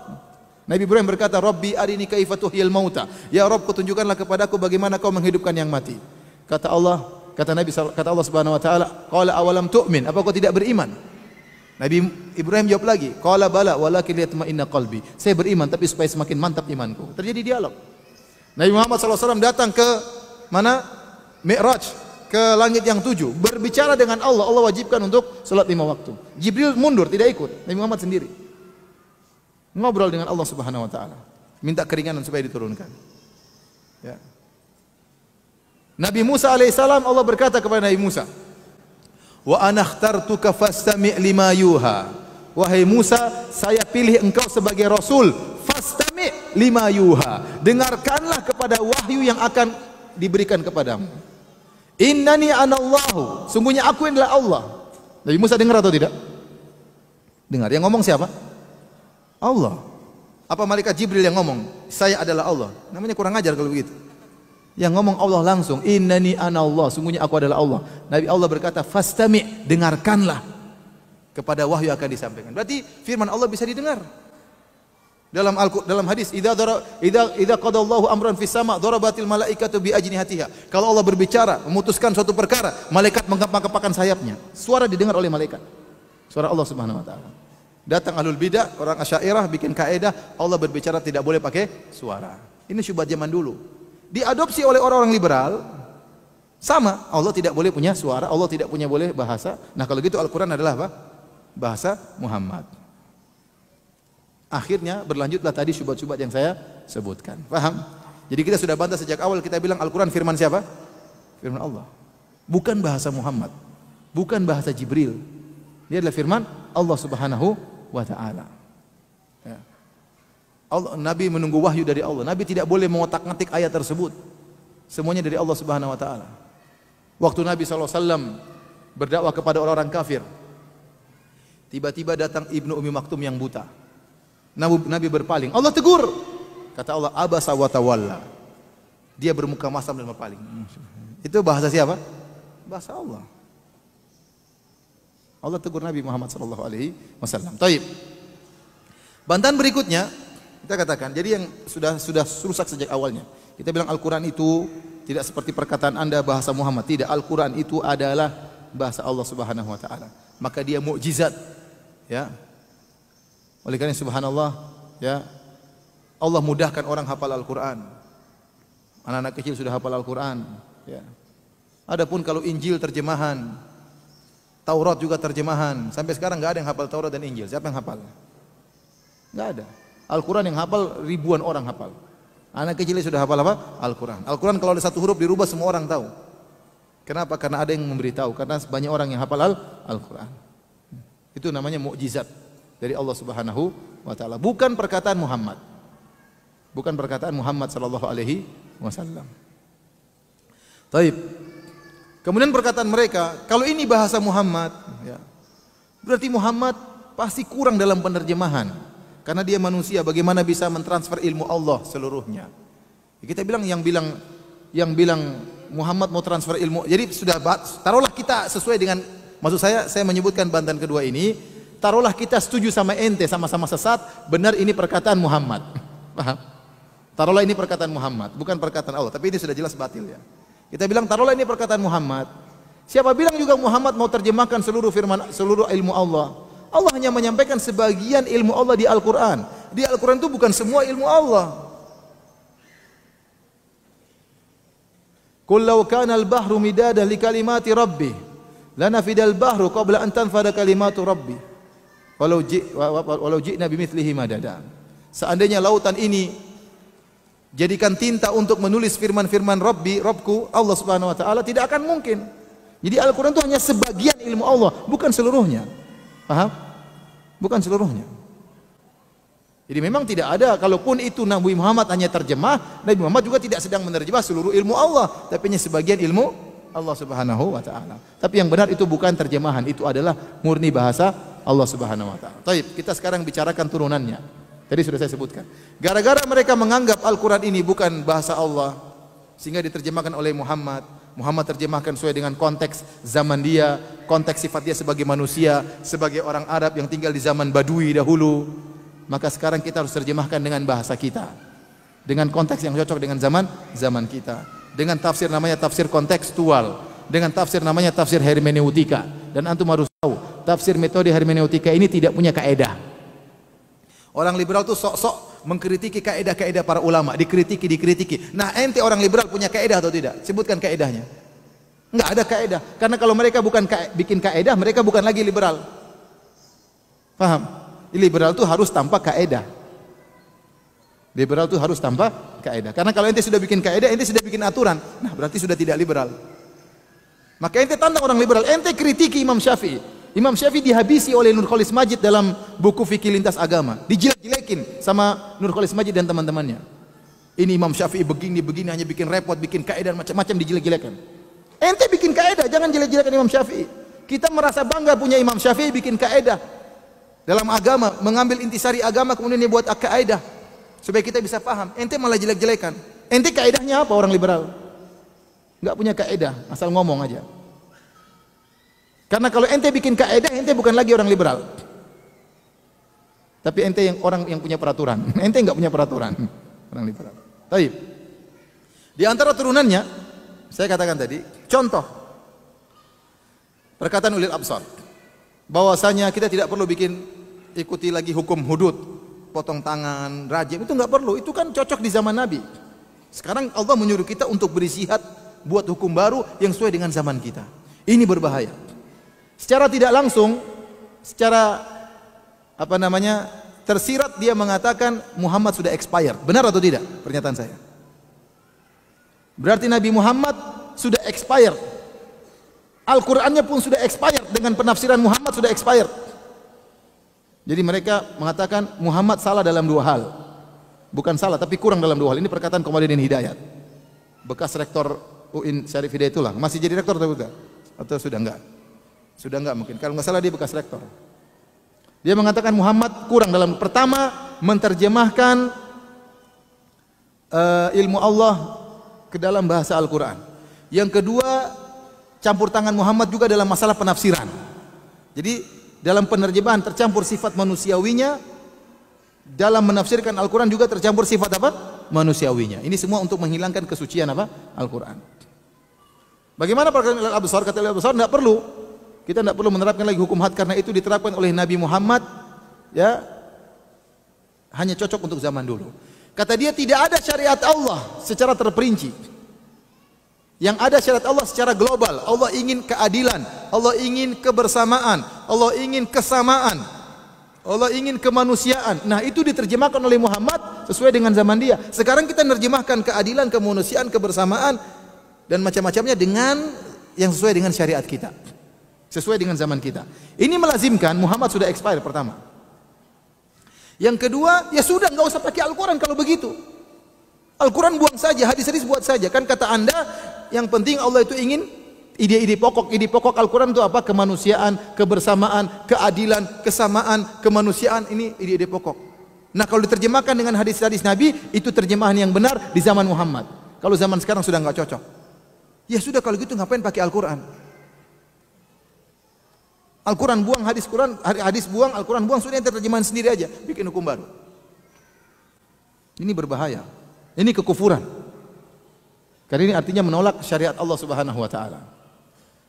Nabi Ibrahim berkata, Rabbi arini kaifa tuhyil mauta. Ya Rabb, kau tunjukkanlah kepadaku bagaimana kau menghidupkan yang mati. Kata Allah, kata Allah Subhanahu wa taala, qala awalam tu'min, apa kau tidak beriman? Nabi Ibrahim jawab lagi, qala bala walakin liyatma'inna qalbi. Saya beriman tapi supaya semakin mantap imanku. Terjadi dialog. Nabi Muhammad SAW datang ke mana? Mi'raj, ke langit yang 7, berbicara dengan Allah. Allah wajibkan untuk salat 5 waktu. Jibril mundur, tidak ikut. Nabi Muhammad sendiri ngobrol dengan Allah Subhanahu wa taala, minta keringanan supaya diturunkan. Ya. Nabi Musa alaihissalam, Allah berkata kepada Nabi Musa, wa ana ikhtartuka fastami' lima yuha. Wahai Musa, saya pilih engkau sebagai rasul, fastami' lima yuha. Dengarkanlah kepada wahyu yang akan diberikan kepadamu. Innani anallahu, sungguhnya aku adalah Allah. Nabi Musa dengar atau tidak? Dengar. Yang ngomong siapa? Allah. Apa malaikat Jibril yang ngomong? Saya adalah Allah. Namanya kurang ajar kalau begitu. Yang ngomong Allah langsung. Innani anallah, sungguhnya aku adalah Allah. Nabi Allah berkata, fastami', dengarkanlah kepada wahyu yang akan disampaikan. Berarti firman Allah bisa didengar. Dalam hadis, idza qadallahu amran fis sama' darabatil malaikatu bi ajnihatiha. Kalau Allah berbicara, memutuskan suatu perkara, malaikat mengepakkan sayapnya. Suara didengar oleh malaikat. Suara Allah Subhanahu wa taala. Datang ahlul bidah, orang Asy'ariyah bikin kaidah, Allah berbicara tidak boleh pakai suara. Ini syubhat zaman dulu. Diadopsi oleh orang-orang liberal. Sama, Allah tidak boleh punya suara, Allah tidak punya boleh bahasa. Nah, kalau gitu Al-Qur'an adalah apa? Bahasa Muhammad. Akhirnya berlanjutlah tadi syubhat-syubhat yang saya sebutkan. Paham? Jadi kita sudah bantah sejak awal, kita bilang Al-Quran firman siapa? Firman Allah. Bukan bahasa Muhammad, bukan bahasa Jibril. Dia adalah firman Allah Subhanahu wa ta'ala. Ya. Nabi menunggu wahyu dari Allah. Nabi tidak boleh mengotak-ngatik ayat tersebut. Semuanya dari Allah Subhanahu wa ta'ala. Waktu Nabi SAW berdakwah kepada orang-orang kafir, tiba-tiba datang Ibnu Ummi Maktum yang buta. Nabi berpaling. Allah tegur. Kata Allah, abasa wa tawalla. Dia bermuka masam dan berpaling. Itu bahasa siapa? Bahasa Allah. Allah tegur Nabi Muhammad sallallahu alaihi wasallam. Taib. Bantahan berikutnya kita katakan, jadi yang sudah rusak sejak awalnya. Kita bilang Al-Qur'an itu tidak seperti perkataan Anda bahasa Muhammad. Tidak, Al-Qur'an itu adalah bahasa Allah Subhanahu wa taala. Maka dia mukjizat. Ya. Oleh karena subhanallah, ya, Allah mudahkan orang hafal Al-Quran. Anak-anak kecil sudah hafal Al-Quran. Ya. Adapun kalau Injil terjemahan, Taurat juga terjemahan. Sampai sekarang nggak ada yang hafal Taurat dan Injil. Siapa yang hafal? Nggak ada. Al-Quran yang hafal ribuan orang hafal. Anak kecilnya sudah hafal apa? Al-Quran. Al-Quran kalau ada satu huruf dirubah semua orang tahu. Kenapa? Karena ada yang memberitahu. Karena banyak orang yang hafal Al-Quran. Itu namanya mukjizat dari Allah Subhanahu wa taala. Bukan perkataan Muhammad. Bukan perkataan Muhammad sallallahu alaihi wasallam. Taib. Kemudian perkataan mereka, kalau ini bahasa Muhammad, ya, berarti Muhammad pasti kurang dalam penerjemahan. Karena dia manusia, bagaimana bisa mentransfer ilmu Allah seluruhnya? Kita bilang yang bilang Muhammad mau transfer ilmu. Jadi sudah taruhlah kita sesuai dengan, maksud saya menyebutkan bantahan kedua ini. Taruhlah kita setuju sama ente, sama-sama sesat, benar ini perkataan Muhammad. Paham? Taruhlah ini perkataan Muhammad, bukan perkataan Allah, tapi ini sudah jelas batil ya. Kita bilang taruhlah ini perkataan Muhammad. Siapa bilang juga Muhammad mau terjemahkan seluruh firman, seluruh ilmu Allah? Allah hanya menyampaikan sebagian ilmu Allah di Al-Quran. Di Al-Quran itu bukan semua ilmu Allah. Qul law kana al-bahru midadan li kalimati rabbi lanafidal bahru qabla an tanfada kalimatu rabbi. Walau ji'na bimithlihi madada. Seandainya lautan ini jadikan tinta untuk menulis firman-firman Rabbku, Allah Subhanahu wa taala, tidak akan mungkin. Jadi Al-Qur'an itu hanya sebagian ilmu Allah, bukan seluruhnya. Paham? Bukan seluruhnya. Jadi memang tidak ada, kalaupun itu Nabi Muhammad hanya terjemah, Nabi Muhammad juga tidak sedang menerjemah seluruh ilmu Allah, tapi hanya sebagian ilmu Allah Subhanahu wa taala. Tapi yang benar itu bukan terjemahan, itu adalah murni bahasa Allah Subhanahu wa taala. Baik, kita sekarang bicarakan turunannya. Tadi sudah saya sebutkan. Gara-gara mereka menganggap Al-Quran ini bukan bahasa Allah, sehingga diterjemahkan oleh Muhammad, Muhammad terjemahkan sesuai dengan konteks zaman dia, konteks sifat dia sebagai manusia, sebagai orang Arab yang tinggal di zaman Badui dahulu. Maka sekarang kita harus terjemahkan dengan bahasa kita, dengan konteks yang cocok dengan zaman kita, dengan tafsir namanya tafsir kontekstual, dengan tafsir namanya tafsir hermeneutika. Dan antum harus tahu, tafsir metode hermeneutika ini tidak punya kaedah. Orang liberal tuh sok-sok mengkritiki kaedah-kaedah para ulama, dikritiki. Nah, ente orang liberal punya kaedah atau tidak? Sebutkan kaedahnya. Enggak ada kaedah. Karena kalau mereka bukan bikin kaedah, mereka bukan lagi liberal. Paham? Liberal itu harus tanpa kaedah. Liberal itu harus tanpa kaedah. Karena kalau ente sudah bikin kaedah, ente sudah bikin aturan. Nah, berarti sudah tidak liberal. Maka ente tantang orang liberal, ente kritiki Imam Syafi'i. Imam Syafi'i dihabisi oleh Nurcholish Madjid dalam buku Fikih Lintas Agama. Dijelek-jelekin sama Nurcholish Madjid dan teman-temannya. Ini Imam Syafi'i begini hanya bikin repot, bikin kaedah macam-macam, dijelek-jelekan. Ente bikin kaedah, jangan jelek-jelekan Imam Syafi'i. Kita merasa bangga punya Imam Syafi'i bikin kaedah dalam agama, mengambil intisari agama kemudian dia buat kaedah supaya kita bisa paham. Ente malah jelek-jelekan. Ente kaedahnya apa orang liberal? Enggak punya kaedah, asal ngomong aja. Karena kalau ente bikin kaedah, ente bukan lagi orang liberal. Tapi ente yang orang yang punya peraturan. Ente enggak punya peraturan. Orang liberal. Baik. Di antara turunannya, saya katakan tadi, contoh perkataan ulil absar, bahwasanya kita tidak perlu ikuti lagi hukum hudud, potong tangan, rajim, itu enggak perlu. Itu kan cocok di zaman Nabi. Sekarang Allah menyuruh kita untuk berjihad, buat hukum baru yang sesuai dengan zaman kita. Ini berbahaya. Secara tidak langsung, secara tersirat dia mengatakan Muhammad sudah expired. Benar atau tidak pernyataan saya? Berarti Nabi Muhammad sudah expired. Al-Qur'annya pun sudah expired, dengan penafsiran Muhammad sudah expired. Jadi mereka mengatakan Muhammad salah dalam dua hal. Bukan salah, tapi kurang dalam dua hal. Ini perkataan Komarudin Hidayat, bekas rektor UIN Syarif Hidayatullah. Masih jadi rektor atau bukan? Atau sudah enggak? Sudah enggak mungkin. Kalau enggak salah dia bekas rektor. Dia mengatakan Muhammad kurang dalam pertama menterjemahkan ilmu Allah ke dalam bahasa Al-Qur'an. Yang kedua, campur tangan Muhammad juga dalam masalah penafsiran. Jadi dalam penerjemahan tercampur sifat manusiawinya, dalam menafsirkan Al-Qur'an juga tercampur sifat apa? Manusiawinya. Ini semua untuk menghilangkan kesucian apa? Al-Qur'an. Bagaimana perkataan Al-Absar? Kata Al-Absar, tidak perlu. Kita tidak perlu menerapkan lagi hukum had karena itu diterapkan oleh Nabi Muhammad, ya, hanya cocok untuk zaman dulu. Kata dia tidak ada syariat Allah secara terperinci. Yang ada syariat Allah secara global. Allah ingin keadilan, Allah ingin kebersamaan, Allah ingin kesamaan, Allah ingin kemanusiaan. Nah, itu diterjemahkan oleh Muhammad sesuai dengan zaman dia. Sekarang kita menerjemahkan keadilan, kemanusiaan, kebersamaan dan macam-macamnya dengan yang sesuai dengan syariat kita, sesuai dengan zaman kita. Ini melazimkan Muhammad sudah expire pertama. Yang kedua, ya sudah, nggak usah pakai Al-Quran kalau begitu. Al-Quran buang saja, hadis-hadis buat saja. Kan kata Anda, yang penting Allah itu ingin ide-ide pokok. Ide pokok Al-Quran itu apa? Kemanusiaan, kebersamaan, keadilan, kesamaan, kemanusiaan. Ini ide-ide pokok. Nah, kalau diterjemahkan dengan hadis-hadis Nabi, itu terjemahan yang benar di zaman Muhammad. Kalau zaman sekarang sudah nggak cocok. Ya sudah, kalau gitu ngapain pakai Al-Quran? Al-Quran buang, hadis buang, Al-Quran buang, sudah terjemahan sendiri aja, bikin hukum baru. Ini berbahaya. Ini kekufuran. Karena ini artinya menolak syariat Allah Subhanahu wa taala.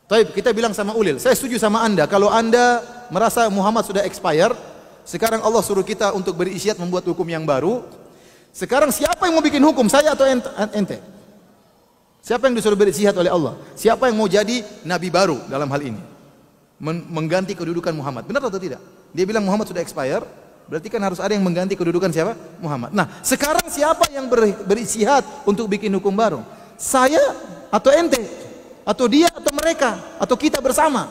Baik, kita bilang sama Ulil, saya setuju sama Anda kalau Anda merasa Muhammad sudah expire, sekarang Allah suruh kita untuk berisyad membuat hukum yang baru. Sekarang siapa yang mau bikin hukum, saya atau ente? Siapa yang disuruh berisyad oleh Allah? Siapa yang mau jadi nabi baru dalam hal ini? Mengganti kedudukan Muhammad. Benar atau tidak? Dia bilang Muhammad sudah expire, berarti kan harus ada yang mengganti kedudukan siapa? Muhammad. Nah, sekarang siapa yang beristihad untuk bikin hukum baru? Saya atau ente? Atau dia atau mereka? Atau kita bersama?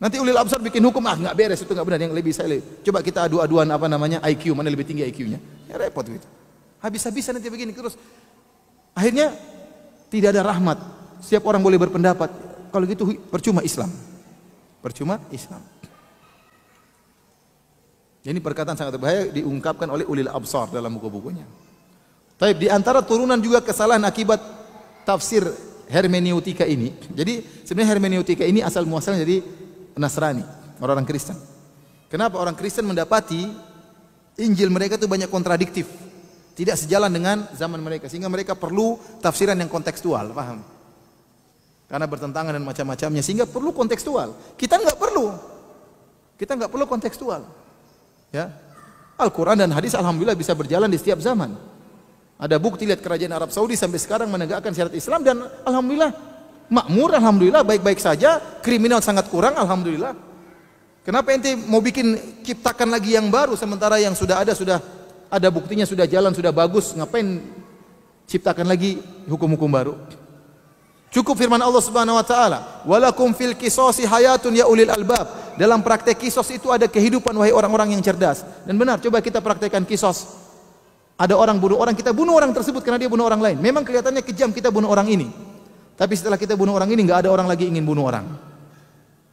Nanti ulil absar bikin hukum, nggak beres, itu nggak benar, yang lebih saya lebih. Coba kita adu-aduan IQ, mana lebih tinggi IQ-nya? Ya repot gitu. Habis-habisan nanti begini terus. Akhirnya tidak ada rahmat. Setiap orang boleh berpendapat. Kalau gitu percuma Islam. Percuma Islam. Ini perkataan sangat berbahaya diungkapkan oleh ulil absar dalam buku-bukunya. Tapi di antara turunan juga kesalahan akibat tafsir hermeneutika ini. Jadi sebenarnya hermeneutika ini asal muasalnya dari Nasrani, orang-orang Kristen. Kenapa orang Kristen mendapati Injil mereka itu banyak kontradiktif, tidak sejalan dengan zaman mereka, sehingga mereka perlu tafsiran yang kontekstual, paham? Karena bertentangan dan macam-macamnya, sehingga perlu kontekstual. Kita nggak perlu kontekstual. Ya, Al-Quran dan hadis alhamdulillah bisa berjalan di setiap zaman. Ada bukti, lihat kerajaan Arab Saudi sampai sekarang menegakkan syariat Islam dan alhamdulillah makmur, alhamdulillah baik-baik saja, kriminal sangat kurang, alhamdulillah. Kenapa ente mau bikin ciptakan lagi yang baru sementara yang sudah ada buktinya, sudah jalan, sudah bagus, ngapain ciptakan lagi hukum-hukum baru? Cukup firman Allah Subhanahu wa taala, "Walakum fil qisasi hayatun ya ulil albab." Dalam praktek kisos itu ada kehidupan wahai orang-orang yang cerdas. Dan benar, coba kita praktekkan kisos. Ada orang bunuh orang, kita bunuh orang tersebut karena dia bunuh orang lain. Memang kelihatannya kejam kita bunuh orang ini. Tapi setelah kita bunuh orang ini, enggak ada orang lagi ingin bunuh orang.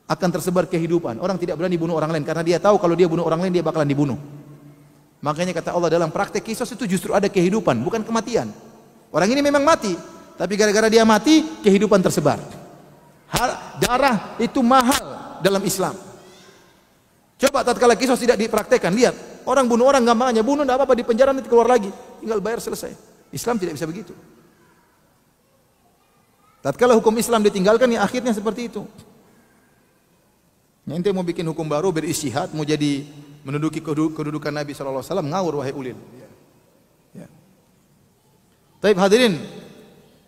Akan tersebar kehidupan. Orang tidak berani bunuh orang lain karena dia tahu kalau dia bunuh orang lain dia bakalan dibunuh. Makanya kata Allah dalam praktek kisos itu justru ada kehidupan, bukan kematian. Orang ini memang mati, tapi gara-gara dia mati, kehidupan tersebar. Darah itu mahal dalam Islam. Coba tatkala kisos tidak dipraktekkan, lihat. Orang bunuh orang gampangnya, bunuh tidak apa-apa, di penjara nanti keluar lagi. Tinggal bayar, selesai. Islam tidak bisa begitu. Tatkala hukum Islam ditinggalkan, ya akhirnya seperti itu. Nanti mau bikin hukum baru, beristihad, mau jadi menduduki kedudukan Nabi SAW, ngawur wahai ulil. Ya. Taib hadirin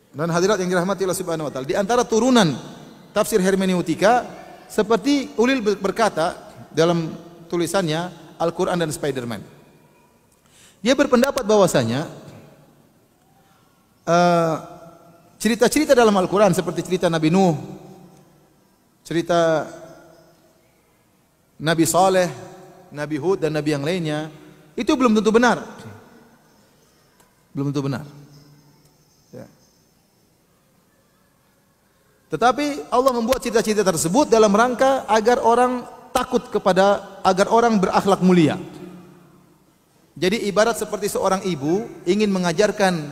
dan hadirat yang dirahmati Allah Subhanahu wa taala, di antara turunan tafsir hermeneutika seperti ulil berkata dalam tulisannya Al-Quran dan Spiderman. Dia berpendapat bahwasanya cerita-cerita dalam Al-Quran seperti cerita Nabi Nuh, cerita Nabi Saleh, Nabi Hud dan Nabi yang lainnya itu belum tentu benar. Belum tentu benar. Ya. Tetapi Allah membuat cerita-cerita tersebut dalam rangka agar orang takut agar orang berakhlak mulia. Jadi ibarat seperti seorang ibu ingin mengajarkan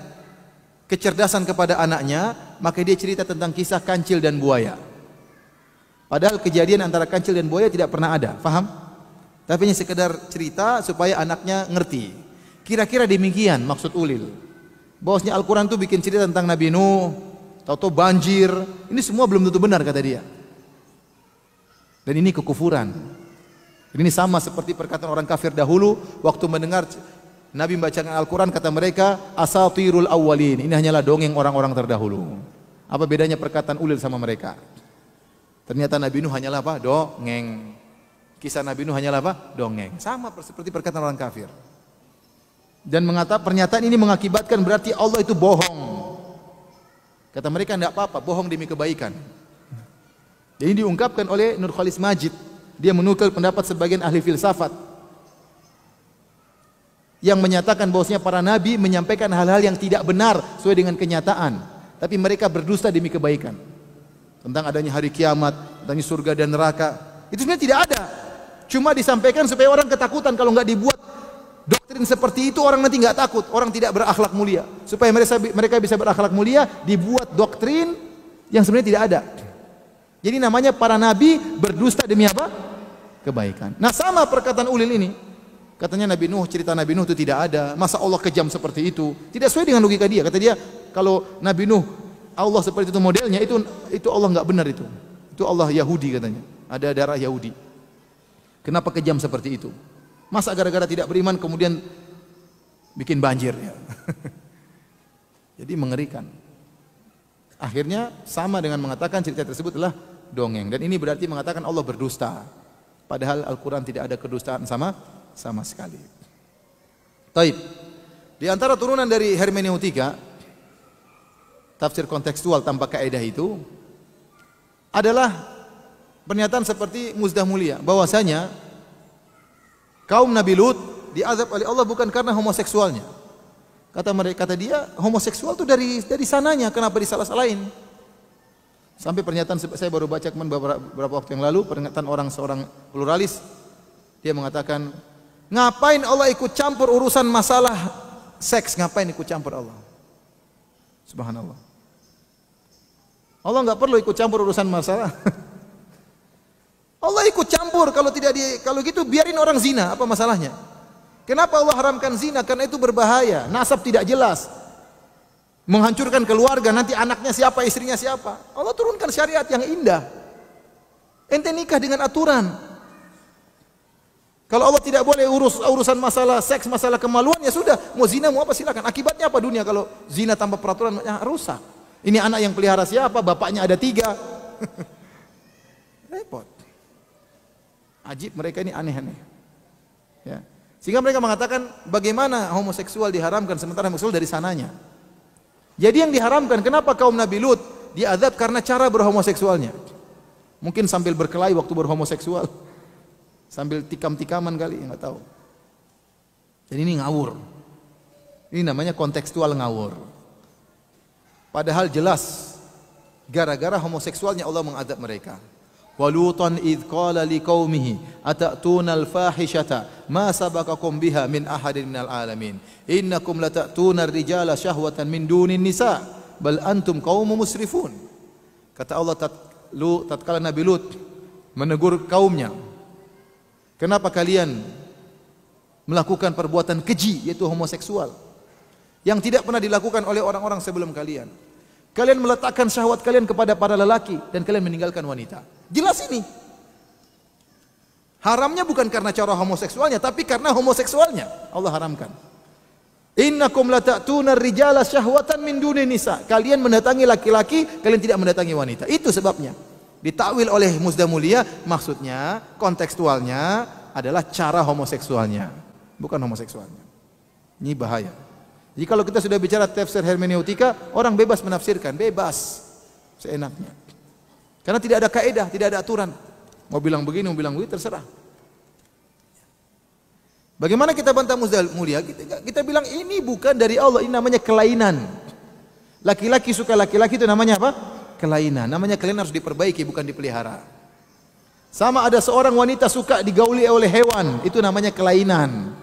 kecerdasan kepada anaknya, maka dia cerita tentang kisah kancil dan buaya. Padahal kejadian antara kancil dan buaya tidak pernah ada, faham? Tapi hanya sekedar cerita supaya anaknya ngerti. Kira-kira demikian maksud ulil. Bahwasanya Al-Quran itu bikin cerita tentang Nabi Nuh, tahu-tahu banjir. Ini semua belum tentu benar kata dia. Dan ini kekufuran. Ini sama seperti perkataan orang kafir dahulu waktu mendengar Nabi membacakan Al-Quran, kata mereka asatirul awwalin. Ini hanyalah dongeng orang-orang terdahulu. Apa bedanya perkataan ulil sama mereka? Ternyata Nabi Nuh hanyalah apa? Dongeng. Kisah Nabi Nuh hanyalah apa? Dongeng. Sama seperti perkataan orang kafir. Dan pernyataan ini mengakibatkan berarti Allah itu bohong. Kata mereka tidak apa-apa, bohong demi kebaikan. Ini diungkapkan oleh Nur Khalis Majid. Dia menukil pendapat sebagian ahli filsafat yang menyatakan bahwasanya para nabi menyampaikan hal-hal yang tidak benar sesuai dengan kenyataan, tapi mereka berdusta demi kebaikan. Tentang adanya hari kiamat, tentang surga dan neraka, itu sebenarnya tidak ada. Cuma disampaikan supaya orang ketakutan. Kalau nggak dibuat doktrin seperti itu, orang nanti nggak takut, orang tidak berakhlak mulia. Supaya mereka bisa berakhlak mulia, dibuat doktrin yang sebenarnya tidak ada. Jadi namanya para nabi berdusta demi apa? Kebaikan. Nah sama perkataan ulil ini. Katanya Nabi Nuh, cerita Nabi Nuh itu tidak ada. Masa Allah kejam seperti itu? Tidak sesuai dengan logika dia. Kata dia, kalau Nabi Nuh Allah seperti itu modelnya, itu Allah nggak benar itu. Itu Allah Yahudi katanya. Ada darah Yahudi. Kenapa kejam seperti itu? Masa gara-gara tidak beriman kemudian bikin banjir ya? Jadi mengerikan. Akhirnya sama dengan mengatakan cerita tersebut adalah dongeng. Dan ini berarti mengatakan Allah berdusta. Padahal Al-Quran tidak ada kedustaan sama sekali. Taib. Di antara turunan dari hermeneutika, tafsir kontekstual tanpa kaidah itu adalah pernyataan seperti Muzdah Mulia, bahwasanya kaum Nabi Lut diazab oleh Allah bukan karena homoseksualnya. Kata dia, homoseksual itu dari sananya, kenapa disalah-salahin? Sampai pernyataan saya baru baca beberapa waktu yang lalu, pernyataan seorang pluralis, dia mengatakan, ngapain Allah ikut campur urusan masalah seks, ngapain ikut campur Allah? Subhanallah. Allah nggak perlu ikut campur urusan masalah. Allah ikut campur kalau gitu biarin orang zina, apa masalahnya? Kenapa Allah haramkan zina? Karena itu berbahaya, nasab tidak jelas, menghancurkan keluarga, nanti anaknya siapa, istrinya siapa. Allah turunkan syariat yang indah. Ente nikah dengan aturan. Kalau Allah tidak boleh urusan masalah seks, masalah kemaluan, ya sudah, mau zina mau apa silakan. Akibatnya apa dunia kalau zina tanpa peraturan? Ya, rusak. Ini anak yang pelihara siapa? Bapaknya ada 3. Repot. Ajib, mereka ini aneh-aneh. Ya. Sehingga mereka mengatakan bagaimana homoseksual diharamkan sementara homoseksual dari sananya. Jadi yang diharamkan, kenapa kaum Nabi Lut diazab karena cara berhomoseksualnya? Mungkin sambil berkelahi waktu berhomoseksual, sambil tikam-tikaman kali, nggak tahu. Jadi ini ngawur. Ini namanya kontekstual ngawur. Padahal jelas gara-gara homoseksualnya Allah mengadab mereka. Walutan idh qala liqaumihi atatuna al-fahishata ma sabaqakum biha min ahadin minal alamin innakum latatuna ar-rijala syahwatan min dunin nisa bal antum qaumun musrifun. Kata Allah tatkala Nabi Lut menegur kaumnya, kenapa kalian melakukan perbuatan keji yaitu homoseksual yang tidak pernah dilakukan oleh orang-orang sebelum kalian? Kalian meletakkan syahwat kalian kepada para lelaki dan kalian meninggalkan wanita. Jelas ini. Haramnya bukan karena cara homoseksualnya, tapi karena homoseksualnya Allah haramkan. Innakum latatuna ar-rijala syahwatan min dunin nisa. Kalian mendatangi laki-laki, kalian tidak mendatangi wanita. Itu sebabnya. Ditakwil oleh Musda Mulia, maksudnya kontekstualnya adalah cara homoseksualnya, bukan homoseksualnya. Ini bahaya. Jadi kalau kita sudah bicara tafsir hermeneutika, orang bebas menafsirkan, bebas seenaknya. Karena tidak ada kaidah, tidak ada aturan. Mau bilang begini, mau bilang begitu, terserah. Bagaimana kita bantah Musda Mulia? Kita bilang ini bukan dari Allah, ini namanya kelainan. Laki-laki suka laki-laki itu namanya apa? Kelainan. Namanya kelainan harus diperbaiki, bukan dipelihara. Sama ada seorang wanita suka digauli oleh hewan, itu namanya kelainan.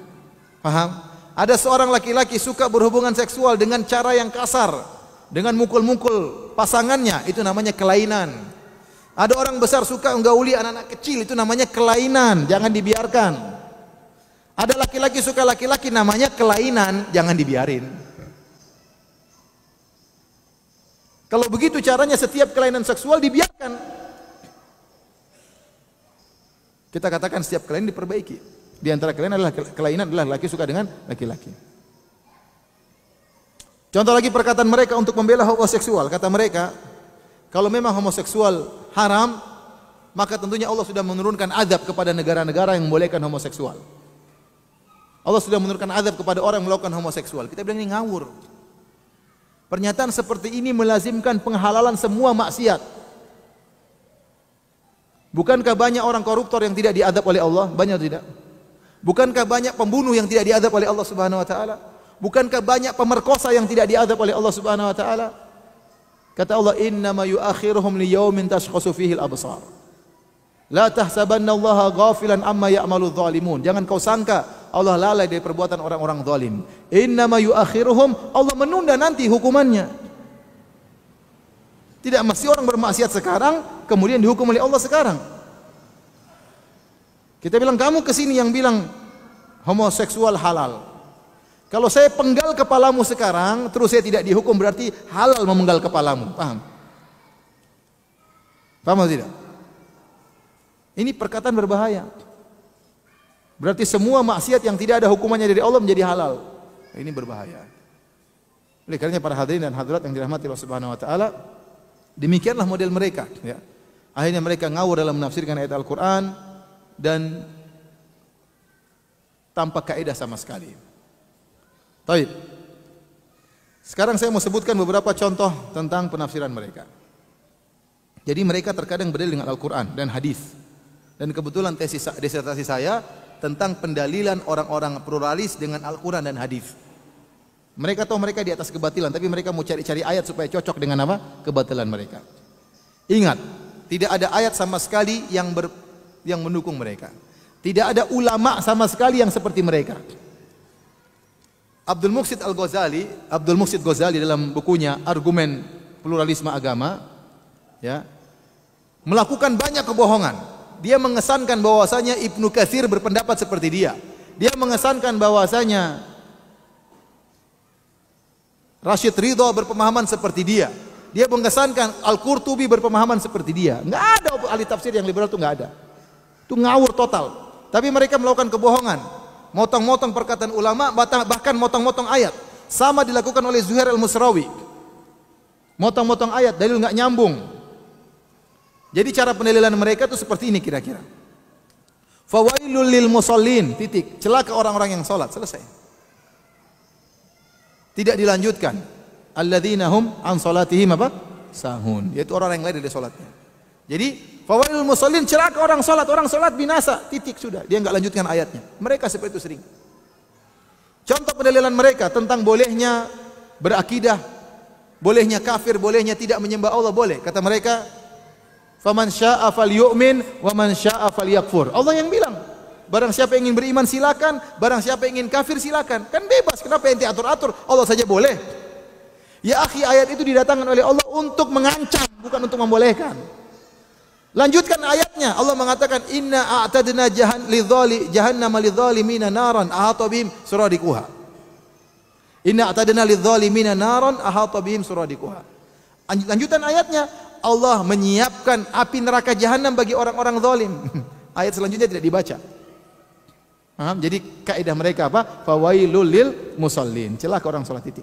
Paham? Ada seorang laki-laki suka berhubungan seksual dengan cara yang kasar, dengan mukul-mukul pasangannya, itu namanya kelainan. Ada orang besar suka menggauli anak-anak kecil, itu namanya kelainan, jangan dibiarkan. Ada laki-laki suka laki-laki, namanya kelainan, jangan dibiarin. Kalau begitu caranya setiap kelainan seksual dibiarkan. Kita katakan setiap kelainan diperbaiki. Di antara kelainan adalah laki suka dengan laki-laki. Contoh lagi perkataan mereka untuk membela homoseksual. Kata mereka, kalau memang homoseksual haram, maka tentunya Allah sudah menurunkan azab kepada negara-negara yang membolehkan homoseksual. Allah sudah menurunkan azab kepada orang yang melakukan homoseksual. Kita bilang ini ngawur. Pernyataan seperti ini melazimkan penghalalan semua maksiat. Bukankah banyak orang koruptor yang tidak diazab oleh Allah? Banyak tidak? Bukankah banyak pembunuh yang tidak diazab oleh Allah Subhanahu wa taala? Bukankah banyak pemerkosa yang tidak diazab oleh Allah Subhanahu wa taala? Kata Allah, "Innama yu'akhiruhum liyaumin tashkhasu fihi al-absar." La tahsabanna Allaha ghafilan amma ya'malu dhalimun. Jangan kau sangka Allah lalai dari perbuatan orang-orang zalim. Innama yu'akhiruhum, Allah menunda nanti hukumannya. Tidak mesti orang bermaksiat sekarang kemudian dihukum oleh Allah sekarang. Kita bilang kamu kesini yang bilang homoseksual halal. Kalau saya penggal kepalamu sekarang, terus saya tidak dihukum, berarti halal memenggal kepalamu. Paham? Paham atau tidak? Ini perkataan berbahaya. Berarti semua maksiat yang tidak ada hukumannya dari Allah menjadi halal. Ini berbahaya. Oleh karenanya para hadirin dan hadirat yang dirahmati Allah Subhanahu wa taala, demikianlah model mereka, ya. Akhirnya mereka ngawur dalam menafsirkan ayat Al-Qur'an dan tanpa kaidah sama sekali. Baik. Sekarang saya mau sebutkan beberapa contoh tentang penafsiran mereka. Jadi mereka terkadang berdalil dengan Al-Qur'an dan hadis. Dan kebetulan disertasi saya tentang pendalilan orang-orang pluralis dengan Al-Qur'an dan hadis. Mereka tahu mereka di atas kebatilan, tapi mereka mau cari-cari ayat supaya cocok dengan apa? Kebatilan mereka. Ingat, tidak ada ayat sama sekali yang mendukung mereka. Tidak ada ulama sama sekali yang seperti mereka. Abdul Muqsid Ghazali dalam bukunya Argumen Pluralisme Agama, ya, melakukan banyak kebohongan. Dia mengesankan bahwasanya Ibnu Katsir berpendapat seperti dia. Dia mengesankan bahwasanya Rashid Ridha berpemahaman seperti dia. Dia mengesankan Al-Qurtubi berpemahaman seperti dia. Enggak ada ahli tafsir yang liberal itu, enggak ada. Itu ngawur total. Tapi mereka melakukan kebohongan, motong-motong perkataan ulama, bahkan motong-motong ayat. Sama dilakukan oleh Zuhair Al-Musrawi. Motong-motong ayat, dalil enggak nyambung. Jadi cara penilaian mereka itu seperti ini kira-kira. Fawailul lil musallin, titik. Celaka orang-orang yang salat, selesai. Tidak dilanjutkan. Alladzina hum an salatihim apa? Sahun. Yaitu orang yang lari dari salatnya. Jadi, fawailul musallin, celaka orang salat binasa, titik, sudah. Dia enggak lanjutkan ayatnya. Mereka seperti itu sering. Contoh pendalilan mereka tentang bolehnya berakidah, bolehnya kafir, bolehnya tidak menyembah Allah, boleh. Kata mereka, faman syaa'a falyu'min wa man syaa'a falyakfur. Allah yang bilang, barang siapa yang ingin beriman silakan, barang siapa yang ingin kafir silakan. Kan bebas, kenapa ente atur-atur? Allah saja boleh. Ya akhi, ayat itu didatangkan oleh Allah untuk mengancam, bukan untuk membolehkan. Lanjutkan ayatnya. Allah mengatakan, inna a'tadna jahannama lidzalimina naran ahata bihim suradikuha. Inna a'tadna lidzalimina naran ahata bihim suradikuha. Lanjutan ayatnya, Allah menyiapkan api neraka jahanam bagi orang-orang zalim. Ayat selanjutnya tidak dibaca. Jadi kaidah mereka apa? Fawailul lil musallin, celaka orang salat, titik.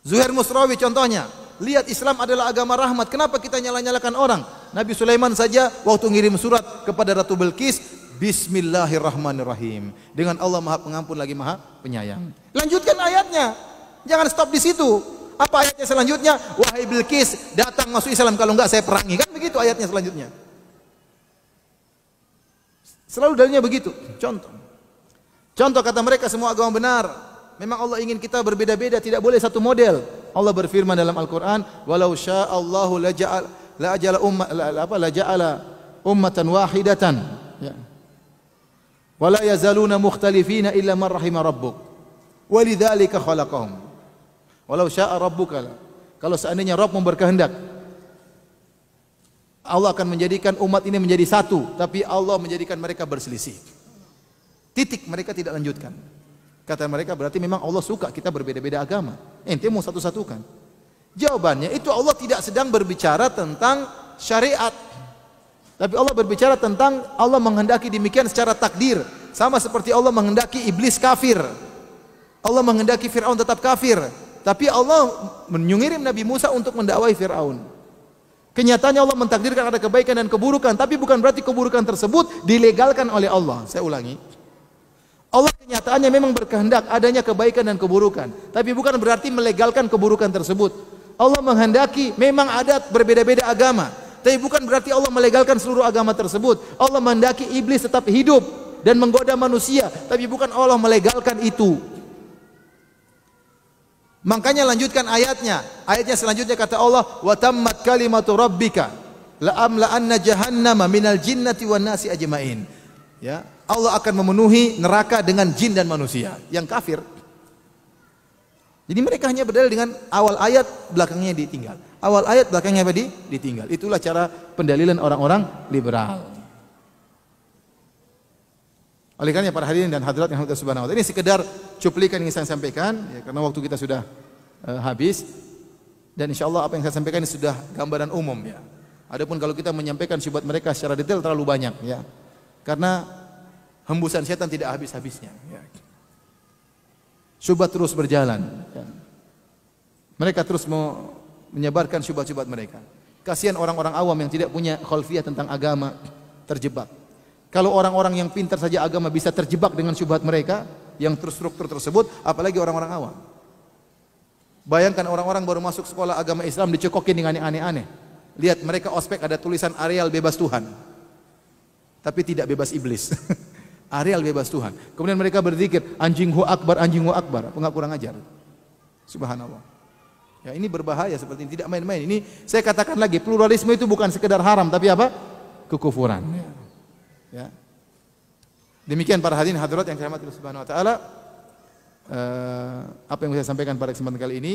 Zuhair Musrawi contohnya, lihat Islam adalah agama rahmat, kenapa kita nyala-nyalakan orang? Nabi Sulaiman saja waktu ngirim surat kepada Ratu Bilqis, Bismillahirrahmanirrahim, dengan Allah Maha Pengampun lagi Maha Penyayang. Lanjutkan ayatnya, jangan stop di situ. Apa ayatnya selanjutnya? Wahai Bilqis, datang masuk Islam, kalau enggak saya perangi. Kan begitu ayatnya selanjutnya. Selalu dalilnya begitu. Contoh kata mereka semua agama benar. Memang Allah ingin kita berbeda-beda, tidak boleh satu model. Allah berfirman dalam Al-Qur'an, "Walau sya'allahu laja'ala ummatan wahidatan." Ya. Wala yazaluna mukhtalifina illa man rahima rabbuk. Walidzalika khalaqahum. Walau syaa rabbuka. Kalau seandainya Rabbmu berkehendak, Allah akan menjadikan umat ini menjadi satu, tapi Allah menjadikan mereka berselisih. Titik, mereka tidak lanjutkan. Kata mereka, berarti memang Allah suka kita berbeda-beda agama. Ente mau satu-satukan. Jawabannya, itu Allah tidak sedang berbicara tentang syariat. Tapi Allah berbicara tentang Allah menghendaki demikian secara takdir. Sama seperti Allah menghendaki iblis kafir. Allah menghendaki Fir'aun tetap kafir. Tapi Allah mengirim Nabi Musa untuk mendakwai Fir'aun. Kenyataannya Allah mentakdirkan ada kebaikan dan keburukan. Tapi bukan berarti keburukan tersebut dilegalkan oleh Allah. Saya ulangi. Allah kenyataannya memang berkehendak adanya kebaikan dan keburukan, tapi bukan berarti melegalkan keburukan tersebut. Allah menghendaki memang ada berbeda-beda agama, tapi bukan berarti Allah melegalkan seluruh agama tersebut. Allah menghendaki iblis tetap hidup dan menggoda manusia, tapi bukan Allah melegalkan itu. Makanya lanjutkan ayatnya. Ayatnya selanjutnya kata Allah, "Wa tammat kalimatu rabbika la amla'anna jahannama minal jinnati wan nasi ajmain." Ya, Allah akan memenuhi neraka dengan jin dan manusia yang kafir. Jadi mereka hanya berdalil dengan awal ayat, belakangnya ditinggal. Awal ayat, belakangnya apa? Ditinggal. Itulah cara pendalilan orang-orang liberal. Oleh karena para hadirin dan hadirat yang Allah Subhanahu wa taala, ini sekedar cuplikan yang saya sampaikan ya, karena waktu kita sudah habis, dan insyaallah apa yang saya sampaikan ini sudah gambaran umum ya. Adapun kalau kita menyampaikan syubhat mereka secara detail terlalu banyak ya. Karena hembusan setan tidak habis-habisnya ya. Syubhat terus berjalan ya. Mereka terus menyebarkan syubhat-syubhat mereka. Kasihan orang-orang awam yang tidak punya khalfiyah tentang agama, terjebak. Kalau orang-orang yang pintar saja agama bisa terjebak dengan syubhat mereka yang terstruktur tersebut, apalagi orang-orang awam. Bayangkan orang-orang baru masuk sekolah agama Islam dicekokin dengan yang aneh-aneh. Lihat mereka ospek ada tulisan areal bebas Tuhan, tapi tidak bebas iblis. Areal bebas Tuhan. Kemudian mereka berzikir anjing hu akbar, anjing hu akbar. Enggak kurang ajar. Subhanallah. Ya, ini berbahaya seperti ini, tidak main-main. Ini saya katakan lagi, pluralisme itu bukan sekedar haram, tapi apa? Kekufuran. Ya. Demikian para hadirin hadirat yang dirahmati Allah Subhanahu wa taala. apa yang saya sampaikan pada kesempatan kali ini.